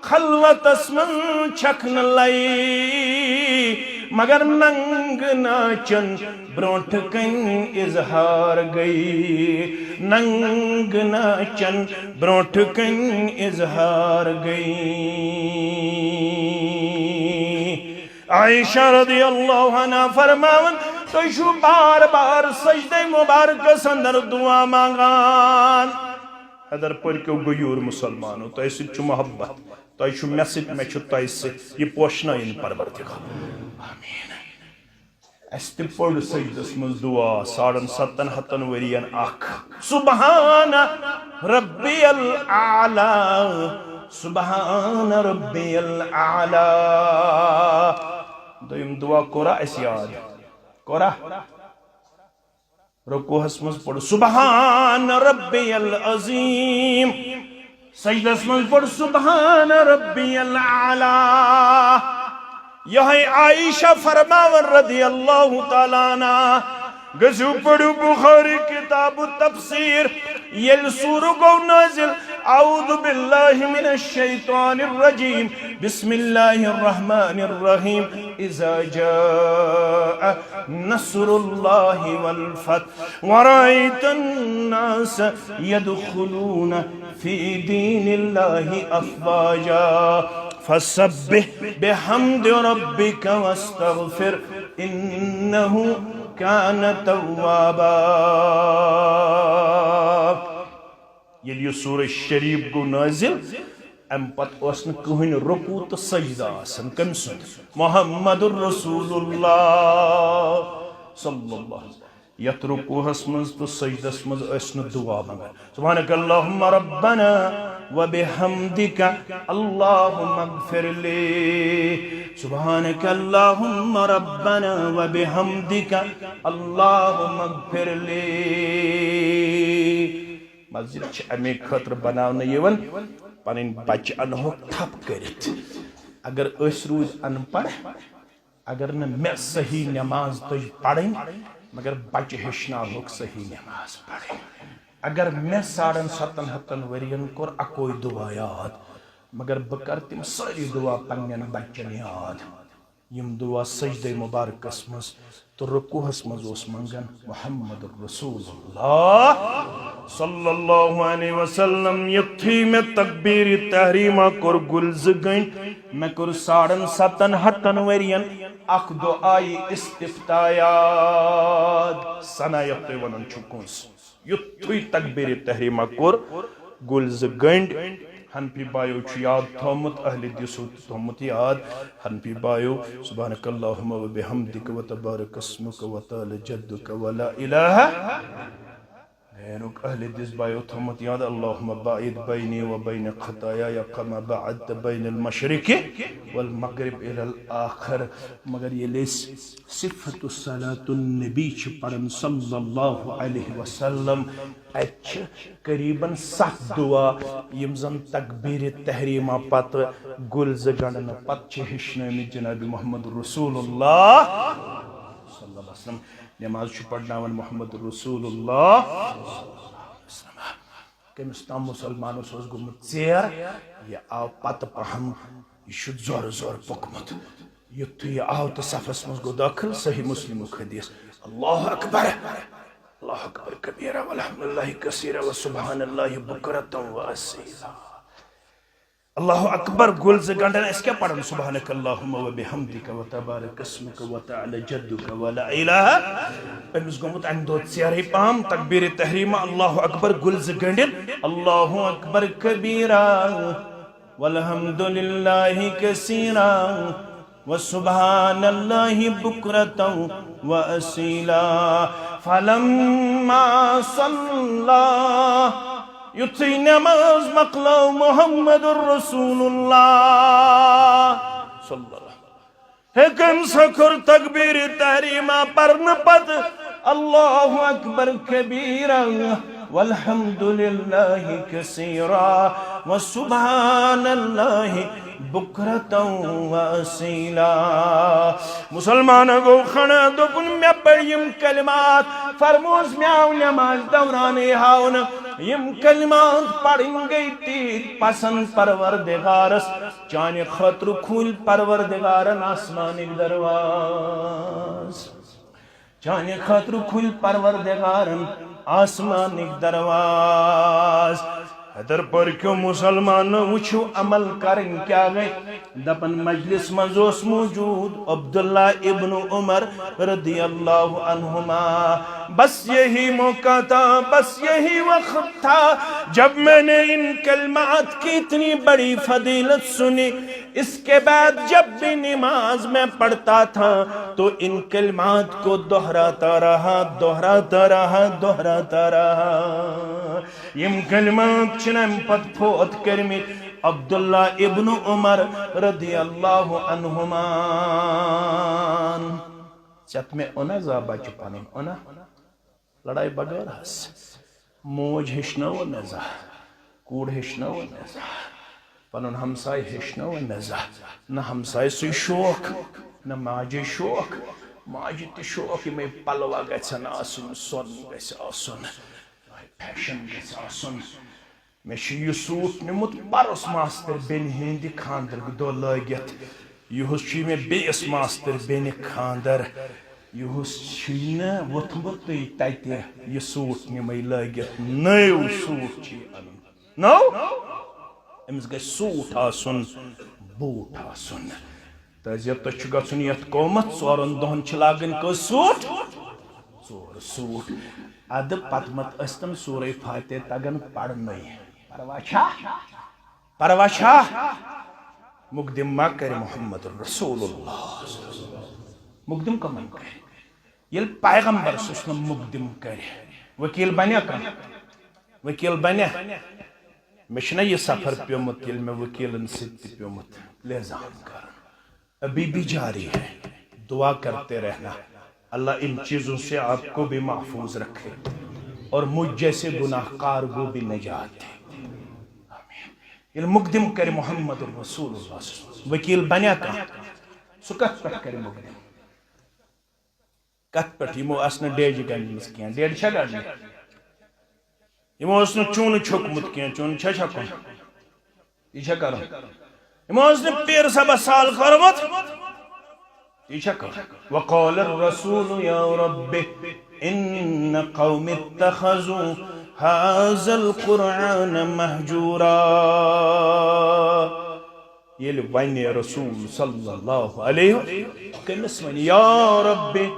خلوت اسمن چھکن لائی مگر ننگ ناچن برونٹ کن اظہار گئی ننگ ناچن برونٹ کن اظہار گئی عائشہ رضی اللہ عنہ فرماون تو شو بار بار سجدہ مبارک اندر دعا مانگان ادر پرکو گیور مسلمانو تو ایسی چو محبت تو ایشو میسج میں چھتا ایسی یہ پوشنا ان پروردگار آمین استی پڑھ سجدس مز دعا 7.5 ورین اخ سبحان ربی الاعلا سبحان ربی الاعلا دویم دعا کورا اس یاد کورا رکوع اسمز پڑھ سبحان ربی العظیم سجدہ اسمز پڑھ سبحان ربی الاعلا یہاں عائشہ فرماون رضی اللہ تعالیٰ عنہ گزو پڑھو بخاری کتاب تفسیر یل سور کو نازل اعوذ باللہ من الشیطان الرجیم بسم اللہ الرحمن الرحیم اذا جاء نصر اللہ والفتح ورائیت الناس يدخلون فی دین اللہ افواجا فسبح بحمد ربک واستغفر انہو کان توابا یل یہ سورہ شریف گو نازل ام پت اسن کہن رکوع تو سجدہ آسن کم سن محمد الرسول اللہ صلی اللہ علیہ وسلم یت رکوع اسمز تو سجدہ اسمز اسن دعا منگا سبحانک اللہم ربنا وبحمدک اللہم اغفر لی سبحانک اللہم ربنا وبحمدک اللہم اغفر لی مسجد چھ امی خطر بناونا یون پنن بچ انہو تھپ کرت اگر اس روز ان پڑھ اگر نہ میں صحیح نماز تج پڑھیں مگر بچ ہشنا ہوک صحیح نماز پڑھیں اگر میں 7.5 ورین کور اکوئی دعا یاد مگر بکر تم ساری دعا پنین بچن یاد یم دعا سجدہ مبارک اسمز تو رکوع اسمز اس منگن محمد الرسول اللہ صلی اللہ علیہ وسلم یتھی میں تکبیر تحریمہ کر گلز گئن میں کر 7.5 ورین اخ دعائی استفتایات سنا یتی ونن چکونس یتھی تکبیر تحریمہ کر گلز گئن حنفی بایو چھ یاد تھومت اہل دیسو تھومت یاد حنفی بایو سبحانک اللہم و بحمدک و تبارک اسمک و تعالی جدک و لا الہ غیرک اہل دیس بایو تھومت یاد اللہم باعد بینی و بین خطایا کما بعدت بین المشرق والمغرب الى الاخر مگر یہ لیس صفت الصلاة النبی چھ پڑھن صلی اللہ علیہ وسلم اچھ قریباً 7 دعا یمزن تکبیر تحریمہ پت گلز گنڈن پت چھ ہشنامی جناب محمد رسول اللہ صلی اللہ علیہ وسلم نماز چھ پڑھناون محمد رسول اللہ کمس تام مسلمانو سوز گمت زیر یہ آو پت پہم یہ شد زور زور پکمت یتھو یہ آو تو صفحس مز گو داخل صحیح مسلم حدیث اللہ اکبر اللہ اکبر کبیرہ والحمدللہ کثیرہ وسبحان اللہ بکرتا واسیلہ اللہ اکبر گل ز گنڈن اس کیا پڑھن سبحانک اللہم و بحمدک و تبارک اسمک و تعالی جدک و لا الہ امس گومت ام دو ژیرے پام تکبیر تحریمہ اللہ اکبر گل ز گنڈن اللہ اکبر کبیرا والحمد للہ کثیرا وسبحان اللہ بکرتا واسیلا فلما صلی یتھی نماز مقلو محمد الرسول اللہ صلی اللہ حکم سکر تکبیر تحریمہ پرن پت اللہ اکبر کبیرا والحمد للہ کثیرا وسبحان اللہ بکرتا واسیلا مسلمان گو خنا دکن میں پڑھیم کلمات فرموز میاو نماز دورانی ہاؤن یم کلمات پڑھیں گئی تیت پسند پروردگارس چانے خطر کھول پروردگارن آسمانی درواز چانے خطر کھول پروردگارن آسمانی درواز حدر پر کیوں مسلمان وچھو عمل کرن کیا گئے دپن مجلس منزوس موجود عبداللہ ابن عمر رضی اللہ عنہما بس یہی موقع تھا بس یہی وقت تھا جب میں نے ان کلمات کی اتنی بڑی فضیلت سنی اس کے بعد جب بھی نماز میں پڑھتا تھا تو ان کلمات کو دہراتا رہا دہراتا رہا دہراتا رہا یم کلمات چنم پت پھوت کرمی عبداللہ ابن عمر رضی اللہ عنہما چت میں اونا زابا چپانی اونا لڑائی بغیر ہس موج ہشنا و نزا کوڑ ہشنا و نزا پنن ہمسائی ہشنا و نزا نہ ہمسائی سوی شوق نہ ماجی شوق ماجی تی شوق میں پلوا گھن آسن سون گھس آسن فیشن گھس آسن میں یہ سوٹ نمت پرس ماستر بین ہند خاندر دہ لگت یہس میں بیس ماستر بین خاندر یہس وتھمت تت یہ سوٹ نمے لگت نو سوٹ ان نو امس گھس سوٹ آسن بوٹ آسن تازیہ تہ گھن یت قومت ژورن دہن لاگن کس سوٹ ژور سوٹ اد پت مت استم سورہ فاتح تگن پڑھنے پرواچھا مقدم ما کر محمد رسول اللہ مقدم کمن کر یل پیغمبر سن مقدم کر وکیل بنیا کم وکیل بنیا مشنا یہ سفر پیومت یل میں وکیلن ست پیومت لیزان کر ابھی بھی جاری ہے دعا کرتے رہنا اللہ ان چیزوں سے آپ کو بھی محفوظ رکھے اور مجھ جیسے گناہ کار کو بھی نجات دے یہ مقدم کر محمد رسول اللہ وکیل بنیا کا سو کت پٹ کر مقدم کت پٹ یمو اسن ڈیج گنڈنس کیا ڈیج چھا گاڑی یمو اسن چون چھکمت کیا چون چھا چھکن یہ چھا کرن یمو اسن پیر سبا سال کرمت یہ چھا کرن وقال الرسول یا رب ان قوم اتخذوا هذا القرآن مهجورا يلي وين رسول صلى الله عليه وسلم يا ربي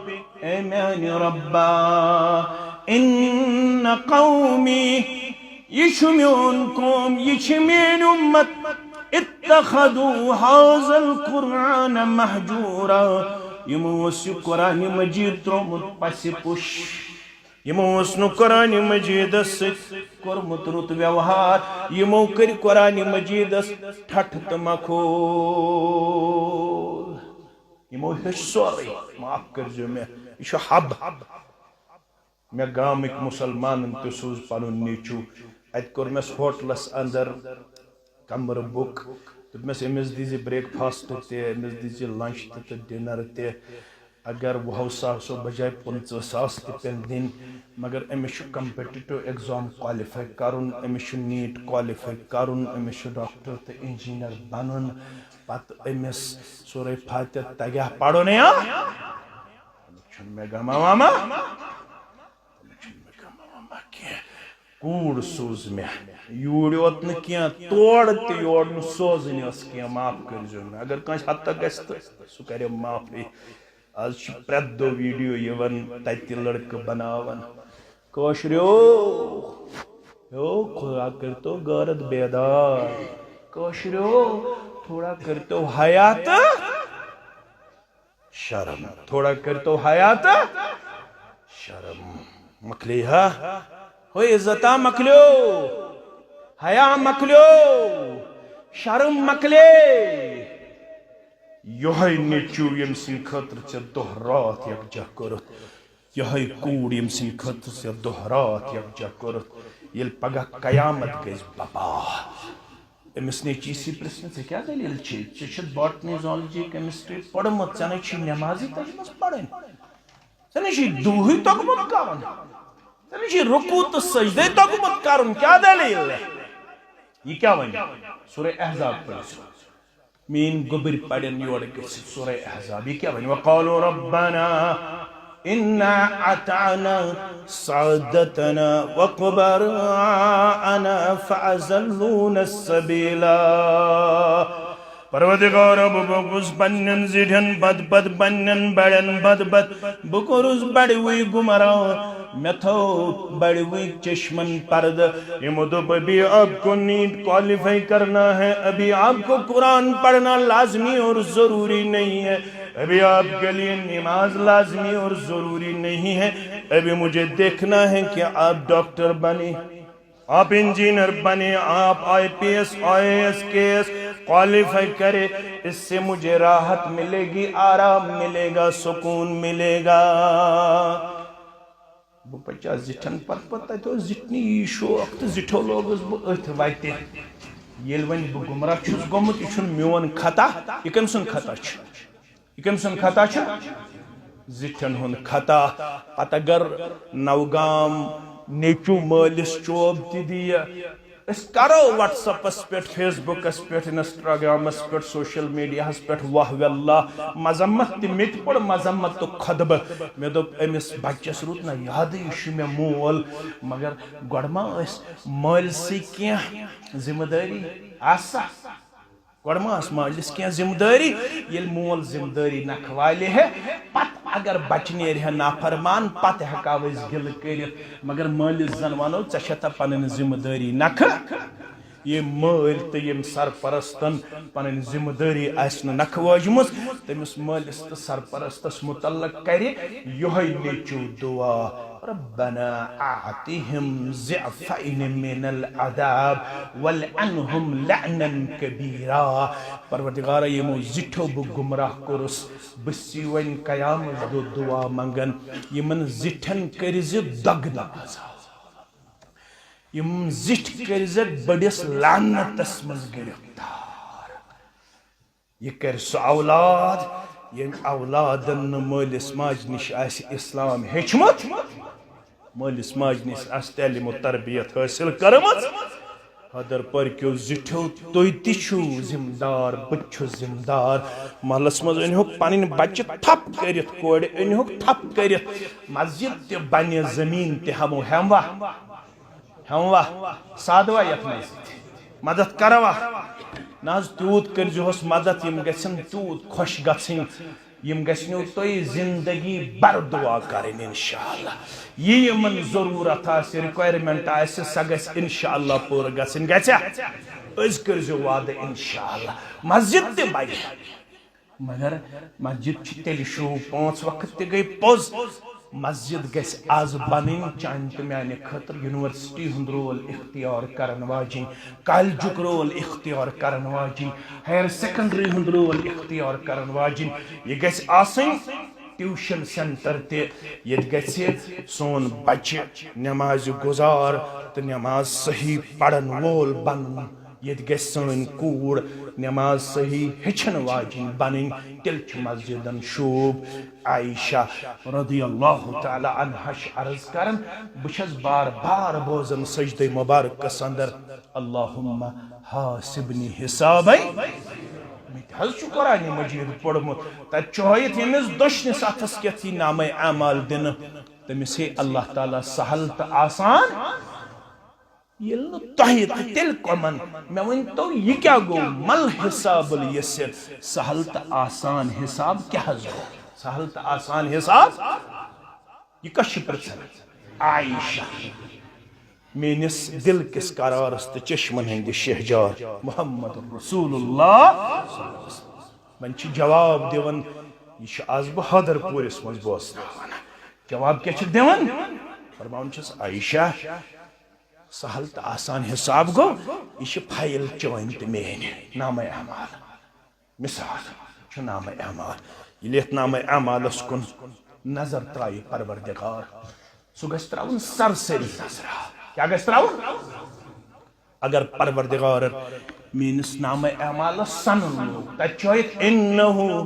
امان ربا ان قومي يشمونكم يشمين امت اتخذوا هذا القرآن مهجورا يموس قرآن مجيد ترومت پسی پوش یمو قرآن مجید کورمت رت ویوہار یمو کر قرآن مجید ٹھٹ تو مکھول یمو ہش سوری معاف کر جو میں یہ حب میں گامک مسلمان تو سوز پنن نیچو ات کور مس ہوٹلس اندر کمر بک دس امس دیزی بریک فاسٹ تے امس دیزی لنچ تے ڈنر تے اگر وہ ساسو بجائے 50 ساس پن دن مگر امس کمپٹیٹو ایگزام کوالیفائی کرن امس نیٹ کوالیفائی کرن امس ڈاکٹر تو انجینئر بنن پتہ امس سورہ فاتح تگہ پڑھن یا چھن میں گما واما کوڑ سوز میں یور یوت نہ کیا توڑ تہ یور نہ سوزنی اس کیا معاف کرزو میں اگر کانس حد تک گژھِ تہ سہ کرِ معافی آز چھ پرٛٮ۪تھ دۄہ ویڈیو یِوان تتہِ لڑکہٕ بناوان کٲشریو خدا کرتو غٲرت بیدار کٲشریو تھوڑا کرتو حیا تہٕ شرم تھوڑا کرتو حیا تہٕ شرم مکلی ہا ہو عزتا مکلیو حیا مکلیو شرم مکلے یہی نیچو یم سن خاطر ژےٚ دۄہ رات یکجا کوٚرُتھ یہی کوٗر یم سن خاطر ژےٚ دۄہ رات یکجا کوٚرُتھ ییٚلہِ پگاہ قیامت گژھِ بپا أمس نیچی سی پرژھنہِ ژےٚ کیٛاہ دٔلیٖل چھے ژےٚ چھُتھ باٹنی زالجی کیمسٹری پوٚرمُت ژےٚ نَے چھُے نٮ۪مازٕے تٔجمٕژ پرٕنۍ ژےٚ نَے چھُے دُہٕے توٚگمُت کرُن ژےٚ نَے چھُے رُکوٗع تہٕ سجدے توٚگمُت کرُن کیٛاہ دٔلیٖل یہ کیا ونہِ سورہ احزاب پٔرِو مین گوبر پڑن یور گژھِتھ سورہ احزاب یہ کیا ونہِ وقالوا ربنا إنا أطعنا سادتنا وكبراءنا فأزلونا السبيلا پروردگار بکوس بنن زیڈن بد بد بنن بڑن بد بد بکوس بڑی ہوئی گمراہ میں تھو بڑی ہوئی چشمن پرد یہ مدب ابھی آپ کو نیٹ کوالیفائی کرنا ہے ابھی آپ کو قرآن پڑھنا لازمی اور ضروری نہیں ہے ابھی آپ کے لیے نماز لازمی اور ضروری نہیں ہے ابھی مجھے دیکھنا ہے کہ آپ ڈاکٹر بنے آپ انجینئر بنے آپ آئی پی ایس آئی ایس کے ایس کوالیفائی کرے اس سے مجھے راحت ملے گی آرام ملے گا سکون ملے گا بہ پچا زٹھن پت پتہ تو زٹنی شوق تو زٹھو لوگس بہ اتھ وتہ یل ون بہ گمراہ چھس گومت یہ چھن میون خطا یہ کم سن خطا چھ یہ کم سن خطا چھ زٹھن ہن خطا پتہ اگر نوگام نیچو مالس چوب تہ دیا اس کرو واٹس اپس پہ فیس بکس پہ انسٹاگرامس پہ سوشل میڈیاہس پہ واہ واللہ مذمت تہ مت پڑ مذمت تو خطبہ مے دوپ امس بچس روت نا یاد یہ مے مول مگر گۄڈٕ ما ٲس مٲلسٕے کینٛہہ ذمہ دٲری آسا گۄڈٕ ما ٲس مٲلِس کینٛہہ ذمہ دٲری ییٚلہِ مول ذمہ دٲری نکھٕ والہِ ہے پتہٕ اگر بچہ نیرِ ہے نافرمان پتہٕ ہیٚکاو أسۍ گِلہٕ کٔرِتھ مگر مٲلِس زن ونو ژےٚ چھےٚ پنٕنۍ ذمہ دٲری نکھٕ یہ مٲلۍ تہٕ ییٚمۍ سرپرستن پنٕنۍ ذمہ دٲری آسہِ نہٕ نکھٕ وٲجمٕژ تٔمِس مٲلِس تہٕ سرپرستس متعلق کرِ یہوے نیچو دعا ربنا اعطهم ضعفين من العذاب والعنهم لعنا كبيرا پروردگار یمو زٹھو بہ گمراہ کورس بسی ون قیامت دو دعا منگن یمن زٹھن کرز دگن یم زٹھ کرز بڑس لعنتس مز گرفتار یہ کر سو اولاد یم اولادن مالس ماج نش آس اسلام ہیچمت مالس ماج نش آس تعلیم و تربیت حاصل کرمت حدر پرکیو زٹھو تُہۍ تہِ چھُو ذمہ دار بہٕ چھُس ذمہ دار محلس منٛز أنۍہوکھ پنٕنۍ بچہِ تھپ کٔرِتھ کورِ أنۍہوکھ تھپ کٔرِتھ مسجد تہِ بنہِ زمیٖن تہِ ہمو ہموا سادوا یتھ منٛز مدد کروا نہ حظ تیوٗت کٔرۍزِہوس مدد یِم گژھن تیوٗت خۄش گژھٕنۍ یم گژھنو تۄہہِ زندگی بر دعا کرٕنۍ انشاءاللہ یہ یمن ضرورت آسہِ رِکوایرمنٹ آسہِ سۄ گژھِ انشاءاللہ پوٗرٕ گژھٕنۍ گژھیا أسۍ کٔرۍزیو وعدٕ انشاءاللہ مسجد تہِ بنہِ مگر مسجد چھِ تیٚلہِ شوٗب 5 وقت تہِ گٔے پوٚز مسجد گژھِ آز بنٕنۍ چانہِ تہٕ میانہِ خٲطرٕ یونیورسٹی ہُنٛد رول اختیار کرن واجِنۍ کالجُک رول اختیار کرن واجِنۍ ہایر سیکنڈری ہُنٛد رول اختیار کرن واجِنۍ یہ گژھِ آسٕنۍ ٹیوشن سینٹر تہِ ییٚتہِ گژھِ سون بچہِ نمازِ گُزار تہٕ نماز صحیح پرن وول بنُن ییٚتہِ گژھِ سٲنۍ کوٗر نماز صحیح ہیٚچھن واجِنۍ بنٕنۍ تیٚلہِ چھُ مسجدن شوٗب عائشہ رضی اللہ تعالی عنہا چھِ عرض کران بہٕ چھس بار بار بوزان سجدے مبارکس اندر اللہم حاسبنی حسابے مےٚ تہِ حظ چھُ قرآنِ مجیٖد پوٚرمُت تتہِ چھُ ہٲیِتھ ییٚمِس دٔچھنِس اَتھس کٮ۪تھ یی نامے اعمال دِنہٕ تٔمِس ہے اللہ تعالیٰ سہل تہٕ آسان یل تۄہہِ تہٕ تیٚلہِ کۄمن مےٚ ؤنۍتو یہِ کیٛاہ گوٚو مل حساب الیسر سہل تہٕ آسان حساب کیٛاہ حظ گوٚو سہل تہٕ آسان حساب یہ کس چھِ پرژھان عائشہ میٲنِس دل کِس قرارس تہٕ چشمن ہٕنٛدِ شہجار محمد رسول اللہ وۄنۍ چھِ جواب دِوان یہ چھُ آز بہٕ حٲدر پوٗرِس منٛز بوزناوان جواب کیٛاہ چھِ دِوان فرماوان چھِس عائشہ سہل تہٕ آسان حساب گوٚو یہ چھِ فایل چٲنۍ تہٕ میٛٲنۍ نامہ اعمال مثال چھُ نامہ اعمال ییٚلہِ یتھ نامہ اعمالس کُن نظر ترایہِ پروردگار سُہ گژھِ تراوُن سرسری نظرا کیا گژھِ تراوُن اگر پروردگار میٛٲنِس نامہ اعمالس سنُن لوگ تتہِ چھُ ہٲیِتھ انہُ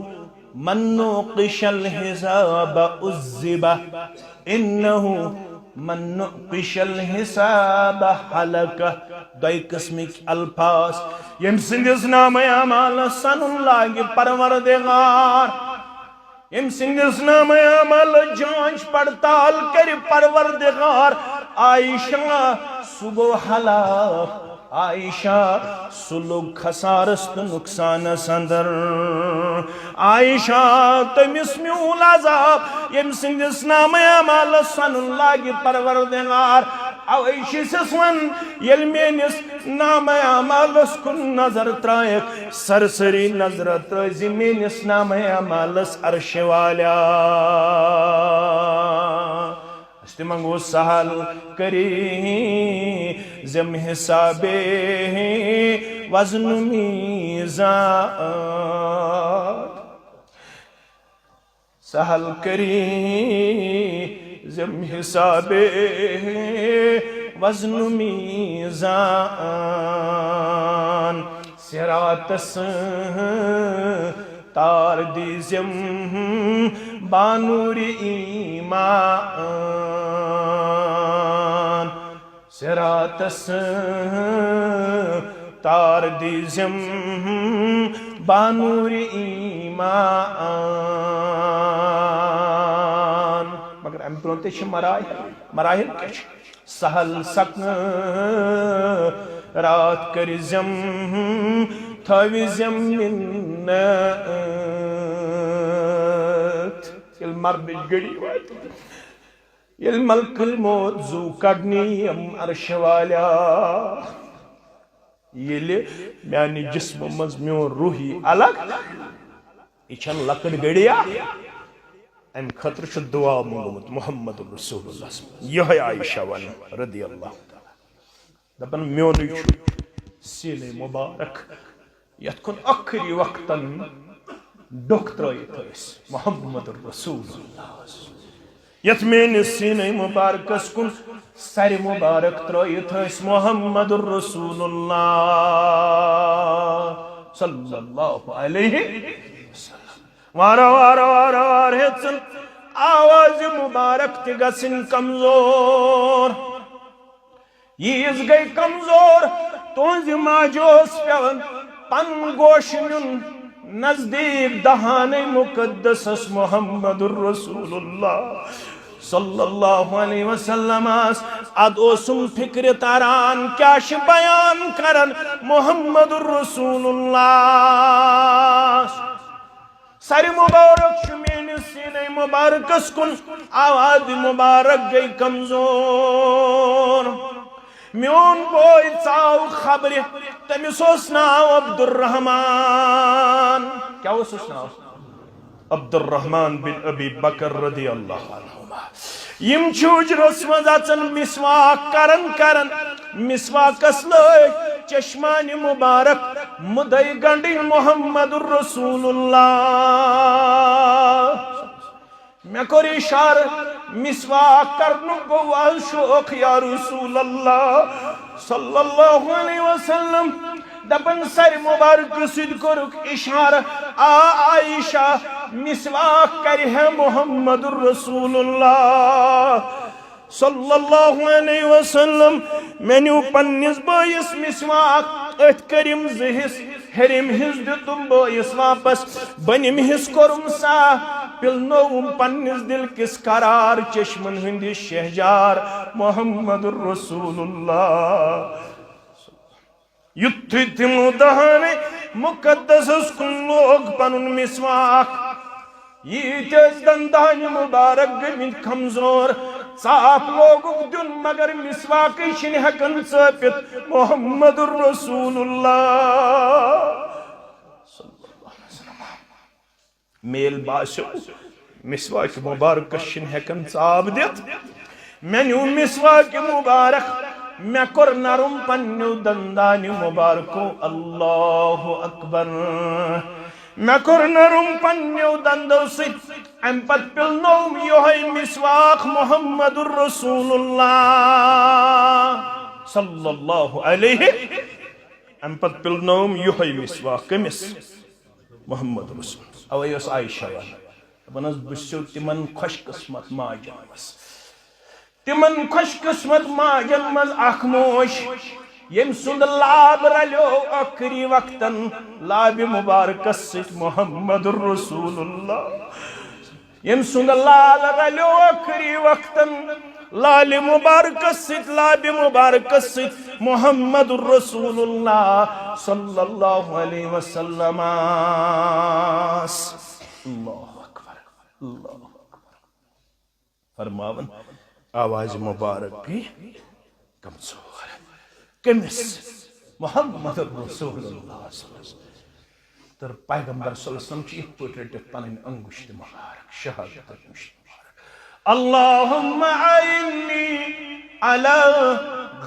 من نوقش الحساب عذب انہُ من نقش الحساب حلق دوئی قسمک الفاظ یم سندس نام اعمال سنن لاگی پروردگار یم سندس نام اعمال جانچ پڑتال کر پروردگار عائشہ سگو ہلاک عائشہ سلوک خسارس تو نقصان اندر عائشہ تمس میول عذاب یم سندس نام اعمال سنن لاگی پروردگار عائشہ ون یل میانس نام اعمالس کن نظر ترائک سرسری نظر ترازی میانس نام اعمالس عرش والا منگو سہل کری زم حساب وزن میزان سہل کری زم حساب وزن میزان صراطس تار دیزم بانور ایمان صراطس تار دیزم بانور ایمان مگر ام برونتے چھ مراحل کیا چھ سہل سکن رات کرزم تھوزم منت یل مرنچ گڑی وات یل ملک الموت زو کڑنی ام عرش والا یل میانی جسم مز میون روحی الگ یہ چھن لکڑ گڑیا ام خطر چھ دعا مونگمت محمد رسول اللہ یہ عائشہ ون رضی اللہ دپن میون سینے مبارک یت کن آخری وقتن ڈوک ترائیت اس محمد رسول اللہ یت میانس سینے مبارکس کن سر مبارک ترائیت اس محمد رسول اللہ صلی اللہ علیہ وسلم وارا وارا وارا وارا ہیتسن آواز مبارک تگسن کمزور یز گئی کمزور تونز ماجوس پیون پن گوشن نزدیک دہان مقدس محمد الرسول اللہ صلی اللہ علیہ وسلم ادوسم فکر تاران کیاش بیان کرن محمد الرسول اللہ سر مبارک شمین سینے مبارکس کن آواز مبارک گئی کمزور میون بوئی ژاو خبر تمس اوس ناو عبد الرحمن کیا اوس ناو عبد الرحمن بن ابی بکر رضی اللہ عنہ یم چھوجرس مز اچن مسواک کرن مسواکس لگ چشمان مبارک مدئی گنڈی محمد الرسول اللہ میں کور اشار مسواک کرنو گو شوق یا رسول اللہ صلی اللہ علیہ وسلم دپن سر مبارک سید کرک اشارہ عائشہ مسواک کری ہے محمد الرسول اللہ صلی اللہ علیہ وسلم میں نیو پنیس بائیس مسواک ات کریم زہس ہرم ہز دتم بائیس واپس بنیم ہز کرم سا پلنوم پنس دل کس قرار چشمن ہند شہجار محمد الرسول اللہ یتھی تمو دہان مقدس کن لوگ پنن مسواک یہ دندان مبارک گمن کمزور صاف لوگ دن مگر مسواک شن ہکن ثابت محمد الرسول اللہ میل باسو مسواک مبارک شن ہکن ثاب دت مینو مسواک مبارک میں کر نرم پنیو دندان مبارکو اللہ اکبر میں کر نرم پنیو دندو ست ام پت پلنوم یوہی مسواک محمد الرسول اللہ صلی اللہ علیہ ام پت پلنوم یوہی مسواک کمس محمد رسول اوہ اس عائشہ بنس بسو تمن خوش قسمت ماجن مس تمن خوش قسمت ماجن مز اخ موش یم سند لاب رلیو اخری وقتن لاب مبارک ست محمد الرسول اللہ یم سند لاب رلیو اخری وقتن لال مبارک ست لاب مبارک ست محمد الرسول اللہ صلی اللہ علیہ وسلم اللہ اکبر اللہ اکبر فرماون آواز مبارک بھی کمزور کمس محمد رسول اللہ صلی اللہ علیہ وسلم تر پیغمبر صلی اللہ علیہ وسلم چیت پوٹ رٹت پنن انگشت مبارک شہادت انگشت مبارک اللہم عینی علی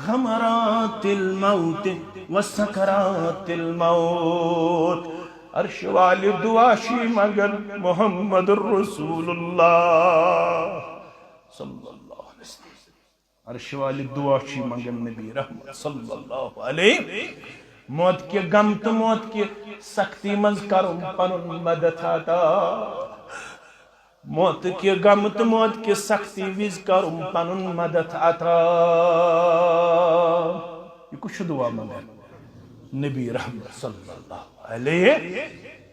غمرات الموت وسکرات الموت عرش والی دعاشی مگر محمد الرسول اللہ صلی اللہ علیہ وسلم عرش والی دعاشی مگر نبی رحمت صلی اللہ علیہ موت کے غم تو موت کے سختی مز کرم پنن مدد عطا موت کے غم تو موت کے سختی وز کرم پنن مدد عطا یہ کچھ دعا مگر نبی رحمت صلی اللہ علیہ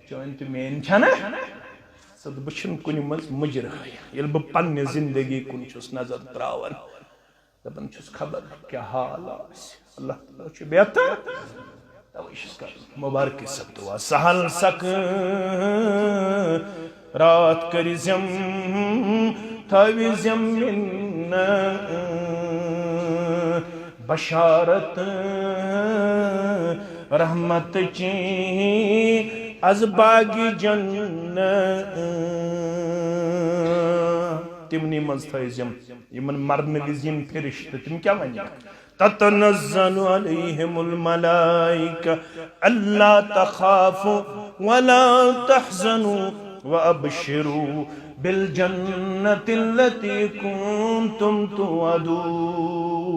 چون تو مین چھنا سد بچن کن مز مجرہ یل بہ پنہ زندگی کن چھس نظر تراون دپن چھس خبر کیا حال آس اللہ تعالیٰ چھ بہتر تویشس کر مبارک سب دعا سہل سک رات کریزم تھویزم من بشارت رحمت چی از باغی جنت تمنی مز تھویزم یمن مرن وزیم فرشت تم کیا ونیا تتنزل علیہم الملائکہ اللہ تخافوا ولا تحزنوا وابشروا بالجنة التي كنتم توعدون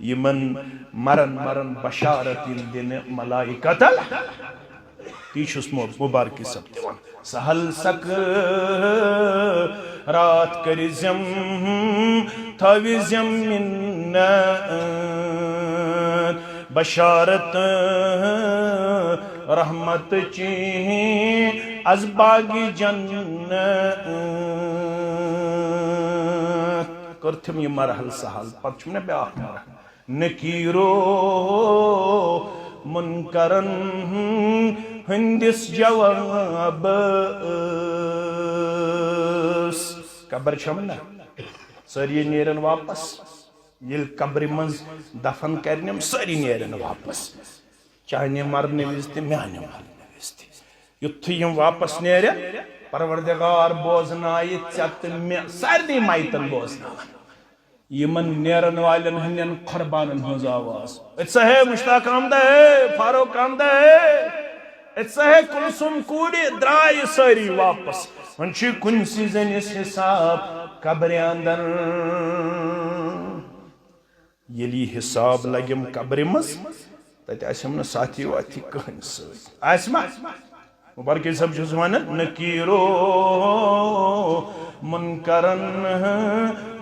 یمن مرن بشارت دن ملائکت تیشس مبارکی سب دیوان سہل سک رات کریزم تھویزم من بشارت رحمت چی از باغی جنت کرتم یہ مرحل سہل پتہ چھم نے بیاکھ مرحل نکیرو منکرن ہندس جواب قبر چھمنا ساری نیرن واپس یل قبر منز دفن کرنیم ساری نیرن واپس چاہنے مرنے وزتی میانے مرنے وزتی یتھیم واپس نیرے پروردگار بوزنائی چت میں سارنی مائتن بوزنائی یمن نیرن والن ہنین قربانن ہنز آواز اتسا ہے مشتاق آمدہ ہے فاروق آمدہ ہے اتسا ہے کلسم کوڑی درائی ساری واپس ونچی کنسی زنیس حساب قبر اندر یلی حساب لگیم قبر مز تیت ایسے ہمنا ساتھی واتی کہن سوئی ایسما مبارکی سب جو زمانہ نکیرو منکرن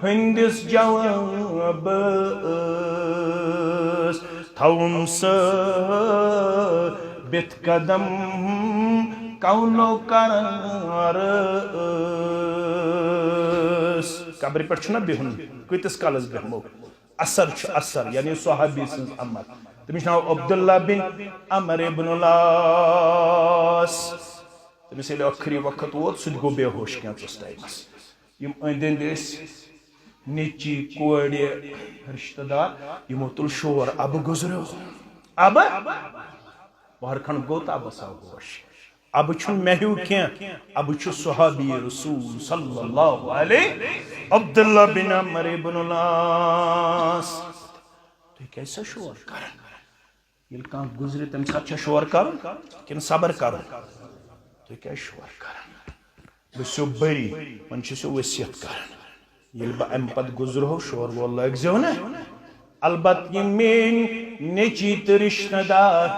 ہندس جواب تھون بیت قدم کولو کرس قبر پہ چھنا بہن کتس کالس بہمو اثر اثر یعنی صحابی سن عمر تمس ناو عبداللہ بن عمر ابن العاص تمس ییٚلہِ ٲخری وقت ووت سُہ تہِ گوٚو بے ہوش کینٛژس ٹایمس یم أنٛدۍ أنٛدۍ ٲسۍ نیچی کورِ رشتہ دار یمو تُل شور اب گزریو اب بہر کھنڈ گوٚو تہٕ ابس آو ہوش اب چھُنہٕ مےٚ ہیوٗ کینٛہہ اب چھُ صحابی رسول صلی اللہ علیہ عبداللہ بن عمر ابن العاص تُہۍ کیٛازِ سا شور کران ییٚلہِ کانٛہہ گُزرِ تمہِ ساتہٕ چھا شور کرُن کِنہٕ صبر کرُن تُہۍ کیٛازِ شور کران بہٕ چھُسو بٔری وۄنۍ چھُسو ؤصیت کران ییٚلہِ بہٕ اَمہِ پتہٕ گُزرہو شور وور لٲگزیو نہ البتہ یِم میٛٲنۍ نیٚچی تہٕ رشتہٕ دار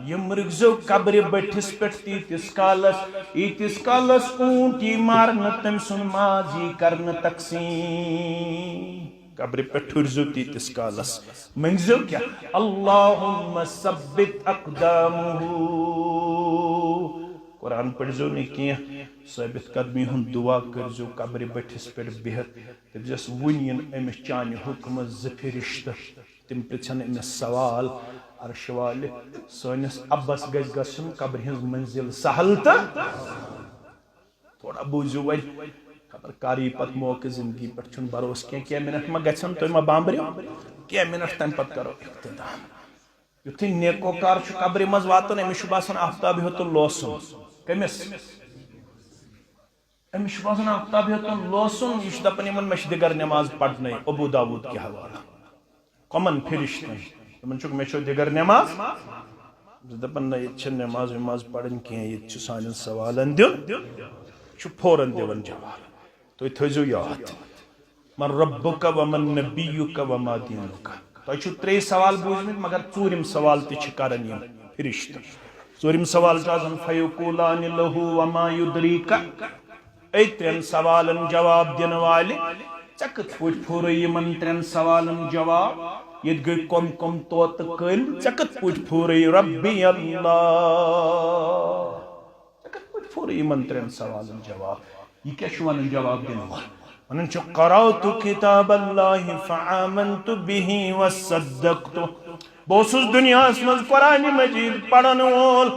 یم رکزو قبر بٹھس پہ ایتس کالس اونٹ یی مارن تم سن ماز یی کرن تقسیم قبر پہ ٹھرزو تیتس کالس منگزو کیا اللہم ثبت اقدامہ قرآن پڑھزو نہیں کیا ثابت قدمی ہن دعا کرزو قبر بٹھس پہ بہت تبجس ونین امس چانہ حکم زفرشتہ تم پرچھن امس سوال عرش والے سٲنِس ابس گژھِ گژھُن قبر ہٕنٛز منزل سہل تہٕ تھوڑا بوٗزِو وۄنۍ خبر کر یی پتہٕ موقعہٕ زندگی پٮ۪ٹھ چھُنہٕ بروسہٕ کینٛہہ منٹ ما گژھن تُہۍ ما بامبرِو کینٛہہ منٹ تمہِ پتہٕ کرو اختتام یُتھُے نیکوکار چھُ قبرِ منٛز واتان أمِس چھُ باسان آفتاب ہیوٚتُن لوسُن کٔمِس أمِس چھُ باسان آفتاب ہیوٚتُن لوسُن یہِ چھُ دپان یِمن مےٚ چھِ دِگر نٮ۪ماز پرنٕے ابوٗ داوٗد کہِ حوالہٕ کۄمن فرشتن تمن چھُکھ مےٚ چھو دِگر نٮ۪ماز دپان نہ ییٚتہِ چھےٚ نٮ۪ماز وٮ۪ماز پرٕنۍ کینٛہہ ییٚتہِ چھُ سانٮ۪ن سوالن دیُن چھُ فوراً دِوان جواب تُہۍ تھٲیزیو یاد من ربُک ومن نبیُک وما دیٖنُک تۄہہِ چھُو 3 سوال بوٗزمٕتۍ مگر ژوٗرِم سوال تہِ چھِ کران یِم فرشتہٕ ژوٗرِم سوال چھُ آسان فیقوٗلانِ لہوٗ وما یُدریٖک أتھۍ 3 سوالن جواب دِنہٕ والہِ ژےٚ کِتھ پٲٹھۍ پھورے یِمن 3 سوالن جواب ییٚتہِ گٔے کۄم کۄم طوطہٕ کٔلۍ ژےٚ کِتھ پٲٹھۍ پھورے ربی اللہ ژےٚ کِتھ پٲٹھۍ پھورے یِمن 3 سوالن جواب یہِ کیٛاہ چھُ ونان جواب دِنہٕ وول ونان چھُ قرأتُ کِتاب اللہ فآمنت بِہ وصدقت بہٕ اوسُس دُنیاہس منٛز قرآنِ مجیٖد پرن وول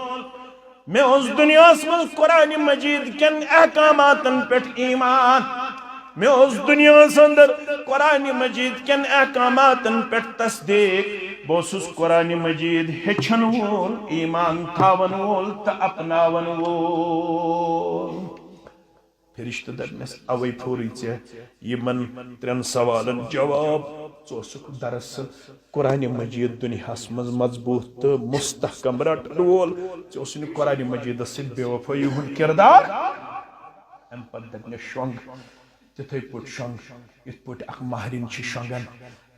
مےٚ اوس دُنیاہس منٛز قرآنِ مجیٖد کٮ۪ن احکاماتن پٮ۪ٹھ ایٖمان مےٚ اوس دُنیاہس اندر قرآنِ مجیٖد کٮ۪ن احکاماتن پٮ۪ٹھ تصدیٖق بہٕ اوسُس قرآنِ مجیٖد ہیٚچھن وول ایٖمان تھاون وول تہٕ اپناون وول فرشتہٕ دپنس اوے پھورٕے ژےٚ یِمن 3 سوالن جواب ژٕ اوسُکھ دراصل قرآنِ مجیٖد دُنیاہس منٛز مضبوٗط تہٕ مستحکم رٹن وول ژےٚ اوسُے نہٕ قرآنِ مجیٖدس سۭتۍ بے وفٲیی ہُنٛد کردار امہِ پتہٕ دپنس شۄنٛگ تِتھے پٲٹھۍ شۄنٛگ یِتھ پٲٹھۍ اکھ مہرِنۍ چھِ شۄنٛگان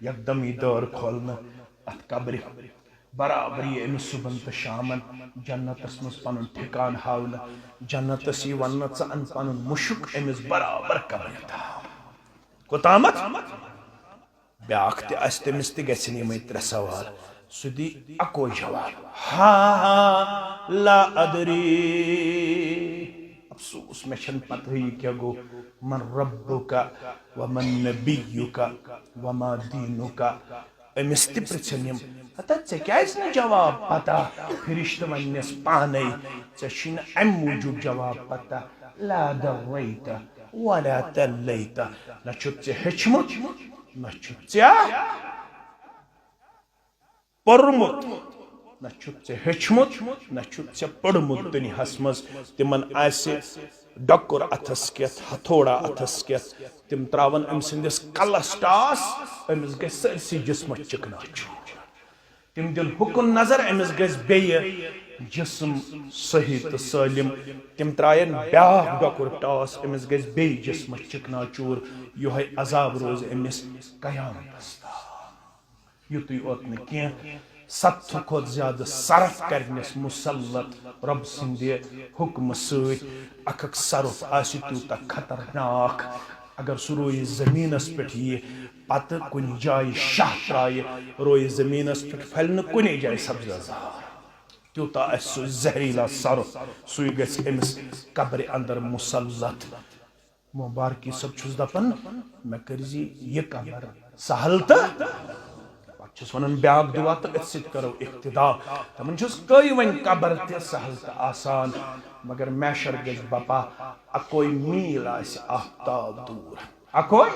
یکدم یی دٲر کھولنہٕ اتھ قبرِ برابر یی أمِس صُبحن تہٕ شامن جنتس منٛز پنُن ٹھِکان ہاونہٕ جنتس یی وننہٕ ژٕ ان پنُن مُشُک أمِس برابر قبرِ تھاو کوٚتامتھ بیٛاکھ تہِ آسہِ تٔمِس تہِ گژھن یِمے 3 سوال سُہ دی اکوے جواب ہا لا ادری افسوس مےٚ چھنہٕ پتہٕ یہِ کیٛاہ گوٚو من ربُک ومن نبیُک وما دیٖنُک أمِس تہِ پرژھن یِم ہتا ژےٚ کیٛازِ نہٕ جواب پتہ فرشتہٕ وننس پانے ژےٚ چھُے نہٕ امہِ موٗجوٗب جواب پتہ لا دریت ولا تلیت نہ چھُتھ ژےٚ ہیٚچھمُت نہ چھُتھ ژےٚ پوٚرمُت نہ چھُتھ ژےٚ ہیٚچھمُت نہ چھُتھ ژےٚ پوٚرمُت دُنیاہس منٛز تِمن آسہِ ڈۄکُر اتھس کٮ۪تھ ہتھوڑا اتھس کٮ۪تھ تِم تراون أمۍ سٕنٛدِس کلس ٹاس أمِس گژھِ سٲرسٕے جسمس چِکناچوٗر تِم دِن ہُکُن نظر أمِس گژھِ بیٚیہِ جسم صحیح تہٕ سٲلِم تِم ترٛاین بیٛاکھ ڈۄکُر ٹاس أمِس گژھِ بیٚیہِ جسمس چِکناچوٗر یِہوے عذاب روزِ أمِس قیامتس تام یُتُے اوت نہٕ کینٛہہ 7 کھۄتہٕ زیادٕ صرف کرنس مُسلط رۄب سٕنٛدِ حُکمہٕ سۭتۍ اکھ صرف آسہِ تیوٗتاہ خطرناک اگر سُہ روزِ زٔمیٖنس پٮ۪ٹھ ییہِ پتہٕ کُنہِ جایہِ شاہ ترٛایہِ روزِ زٔمیٖنس پٮ۪ٹھ پھلہِ نہٕ کُنے جایہِ سبزار تیوتا سو زہریلا سر سوی گژھِ أمِس قبرِ اندر مسلط مبارکی صٲب چھُس دپان مےٚ کٔرزِ یہِ قبر سہل تہٕ پتہٕ چھُس ونان بیاکھ دعا تہٕ أتھۍ سۭتۍ کرو اقتدا دپان چھُس کٔے وۄنۍ قبر تہِ سہل تہٕ آسان مگر میشر گژھِ بپا اکوے میل آسہِ آفتاب دوٗر اکوے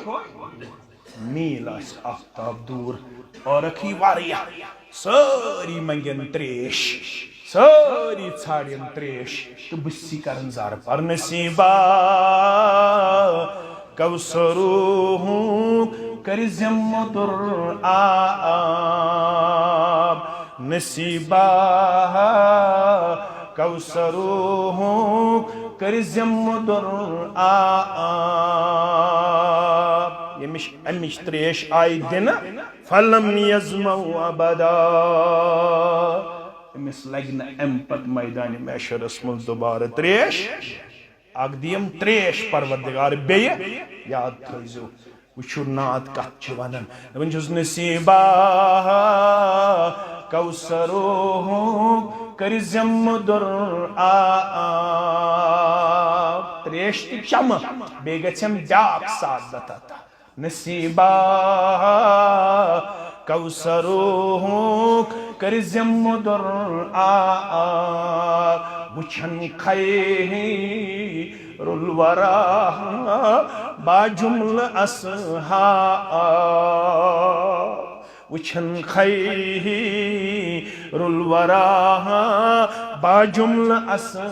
میل آسہِ آفتاب دوٗر عورکھی واریاہ سٲری منگن تریش سٲری ژھانڈن تریش تہٕ بہٕ چھُسی کران زارٕ پار نصیبا کوثروٗ کٔرزٮ۪م مودُر آب نصیبا کوثروٗ کٔرزٮ۪م مودُر آب امِچ تریش آیہِ دِنہٕ فلم یزمو ابدا امس لگہِ نہٕ امہِ پتہٕ میدانِ محشرس منٛز دوبارٕ تریش اکھ دِیم تریش پروردگار بیٚیہِ یاد تھٲیزیو وٕچھِو نعت کتھ چھِ ونان دپان چھُس نصیبا کوثروٗ کٔرزٮ۪م مودُر آب تریش تہِ چمہٕ بیٚیہِ گژھٮ۪م بیاکھ سعادت عطا نصیبا کوثروٗ کٔرزٮ۪م مودُر آب وٕچھن خیر الورا باجملہٕ اصحاب وٕچھن خیر الورا باجملہٕ اصحاب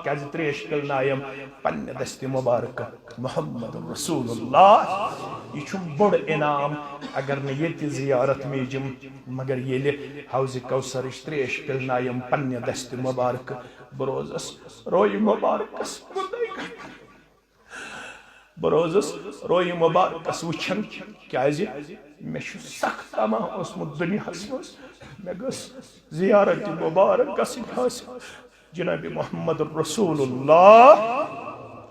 کیازِ تریش پِلنایم پننہِ دستہِ مبارکہ محمد رسول اللہ یہ چھُم بوٚڑ انعام اگر نہٕ ییٚتہِ زیارت میجم مگر ییٚلہِ حوضِ کوثرٕچ تریش پِلنایم پننہِ دستہِ مبارکہ بہٕ روزس رویہِ مبارکس بہٕ روزس رویہِ مبارکس وٕچھان کیازِ مےٚ چھُ سخ طمع اوسمُت دُنیاہس منٛز مےٚ گٔژھ زیارت مبارک گژھٕنۍ حٲصِل جناب محمد رسول اللہ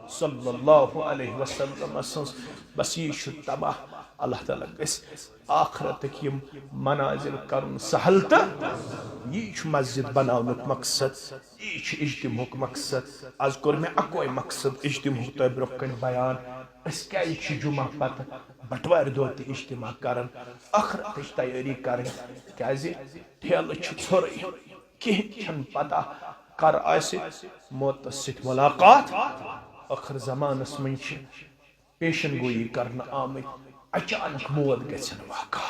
صلی اللہ علیہ وسلم سنز بس یہ چھُ طمع اللہ تعالیٰ گژھِ آخرتٕکۍ یِم منازل کرُن سہل تہٕ یی چھُ مسجد بناونُک مقصد یی چھُ اجتماعُک مقصد آز کوٚر مےٚ اکوے مقصد اجتماعُک تۄہہِ برونٛہہ کنہِ بیان أسۍ کیازِ چھِ جمعہ پتہٕ بٹوارِ دۄہ تہِ اجتماع کران آخرتٕچ تیٲری کرٕنۍ کیازِ ٹھیلہٕ چھُ ژھوٚرٕے کِہیٖنۍ چھنہٕ پتہ کر آسہِ موتس سۭتۍ ملاقات ٲخر زمانس منٛز چھِ پیشن گویی کرنہٕ آمٕتۍ اچانک موت گژھن واقع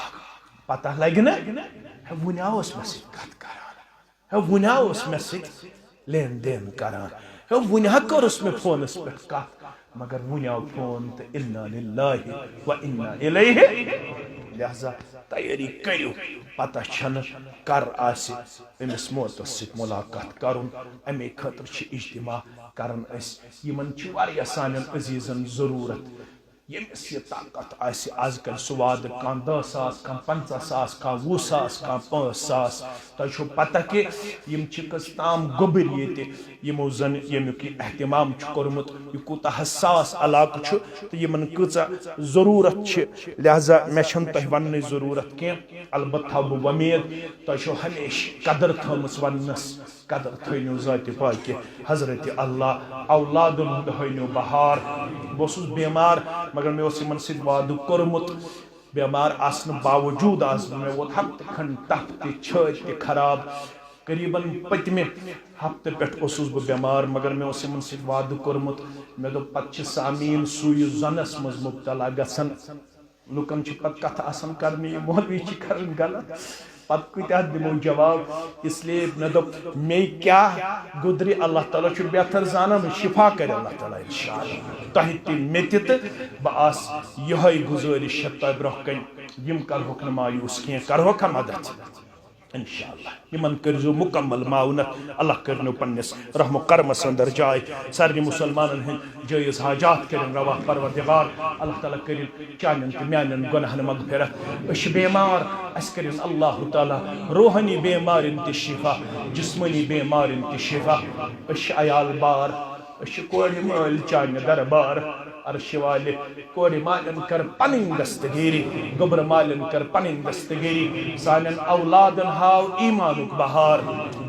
پتہ لگہِ نہٕ وُنہِ اوس مےٚ سۭتۍ کتھ کران وُنہِ اوس مےٚ سۭتۍ لین دین کران وُنہِ کٔرٕس مےٚ فونس پٮ۪ٹھ کتھ مگر وُنہِ آو فون تہٕ انا للہ و انا الیہ لہذا تیٲری کٔرِو پتہ چھنہٕ کر آسہِ أمِس موتس سۭتۍ ملاقات کرُن امے خٲطرٕ چھِ اجتماع کران أسۍ یِمن چھِ واریاہ سانٮ۪ن عزیٖزن ضروٗرت ییٚمِس یہِ طاقت آسہِ آز کل سُہ وادٕ کانٛہہ 10 ساس کانٛہہ 50 ساس کانٛہہ 20 ساس کانٛہہ 5 ساس تۄہہِ چھو پتہ کہِ یِم چھِ کٔژ تام گوٚبٕرۍ ییٚتہِ یِمو زن ییٚمیُک یہِ احتمام چھُ کوٚرمُت یہِ کوٗتاہ حساس علاقہٕ چھُ تہٕ یِمن کۭژاہ ضروٗرت چھِ لہذا مےٚ چھنہٕ تۄہہِ وننٕچ ضروٗرت کینٛہہ البتہ تھاو بہٕ وۄمید تۄہہِ چھو ہمیشہِ قدر تھٲومٕژ وننس قدر تھٲینو ذاتِ پاکہِ حضرت اللہ اولادن ہُنٛد ہٲینو بہار بہٕ اوسُس بیمار مگر مےٚ اوس یِمن سۭتۍ وعدٕ کوٚرمُت بیمار آسنہٕ باوجوٗد آس بہٕ مےٚ ووت ہفتہٕ کھنٛڈ تپھ تہِ چھٲتۍ تہِ خراب قریٖبن پٔتمہِ ہفتہٕ پٮ۪ٹھ اوسُس بہٕ بیمار مگر مےٚ اوس یِمن سۭتۍ وعدٕ کوٚرمُت مےٚ دوٚپ پتہٕ چھِ سامیٖن سُے زۄنس منٛز مُبتلا گژھان لُکن چھِ پتہٕ کتھٕ آسان کرنہِ یہِ مولوی چھِ کران غلط پتہٕ کۭتیاہ دِمو جواب اسلیے مےٚ دوٚپ مے کیٛاہ گُدرِ اللہ تعالیٰ چھُ بہتر زانان شفا کرِ اللہ تعالیٰ انشاءاللہ تۄہہِ تہِ مےٚ تہِ تہٕ بہٕ آسہٕ یِہوٚے گُزٲرِش چھےٚ تۄہہِ برونٛہہ کنہِ یِم کرہوکھ نہٕ مایوٗس کینٛہہ کرہوکھا مدد انشاءاللہ یِمن کٔرزیو مُکمل معاونت اللہ کٔرنو پننِس رحم و کرمس اندر جاے سارنٕے مُسلمانن ہٕنٛدۍ جٲیز حاجات کٔرِن روا پروردگار اللہ تعالیٰ کٔرِن چانٮ۪ن تہٕ میانٮ۪ن گۄناہن مغفرت أسۍ چھِ بیمار اَسہِ کٔرِن اللہ تعالیٰ روحٲنی بیمارٮ۪ن تہِ شفا جسمٲنی بیمارٮ۪ن تہِ شفا أسۍ چھِ عیال بار أسۍ چھِ کورِ مٲلۍ چانہِ دربار عرش والے کور مالن کر پنن دستگیری گبر مالن کر پنن دستگیری سانن اولادن ہاو ایمانک بہار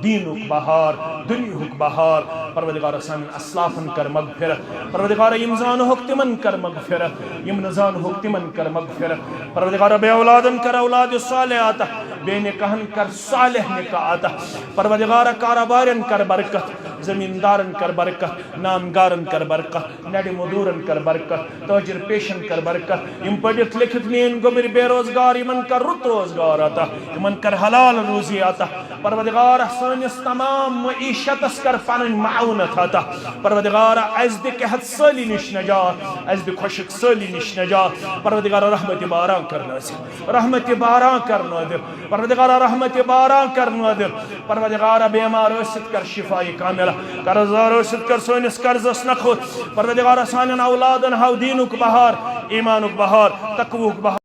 دینک بہار دنیاک بہار پروردگار سانن اسلافن کر مغفرت پروردگار یم زانہک تمن کر مغفرت یم نزانہک تمن کر مغفرت پروردگار بے اولادن کر اولاد صالح عطا بے نکاحن کر صالح نکاح عطا پروردگار کاروبارن کر برکت زمیندارن کر برکت نامگارن کر برکت نڑی مدورن کر برکت تاجر پیشن کر برکت یم پڑھت لکھت نین گبر بے روزگار یمن کر رت روزگار عطا یمن کر حلال روزی عطا پروردگار سانس تمام معیشتس کر پنن معاونت عطا پروردگار از دِ قحط سالی نش نجات از دِ خشک سالی نش نجات پروردگار رحمت باران کر نازل رحمت باران کر نازل پروردگار رحمت باران کر نازل پروردگار بیمار ٲسِتھ کر شفائی کاملہ قرضدار ٲسِتھ کر سٲنِس قرضس نکھوت پروردگار سانٮ۪ن اولادن ہاو دیٖنُک بہار ایٖمانُک بہار تقوُک بہار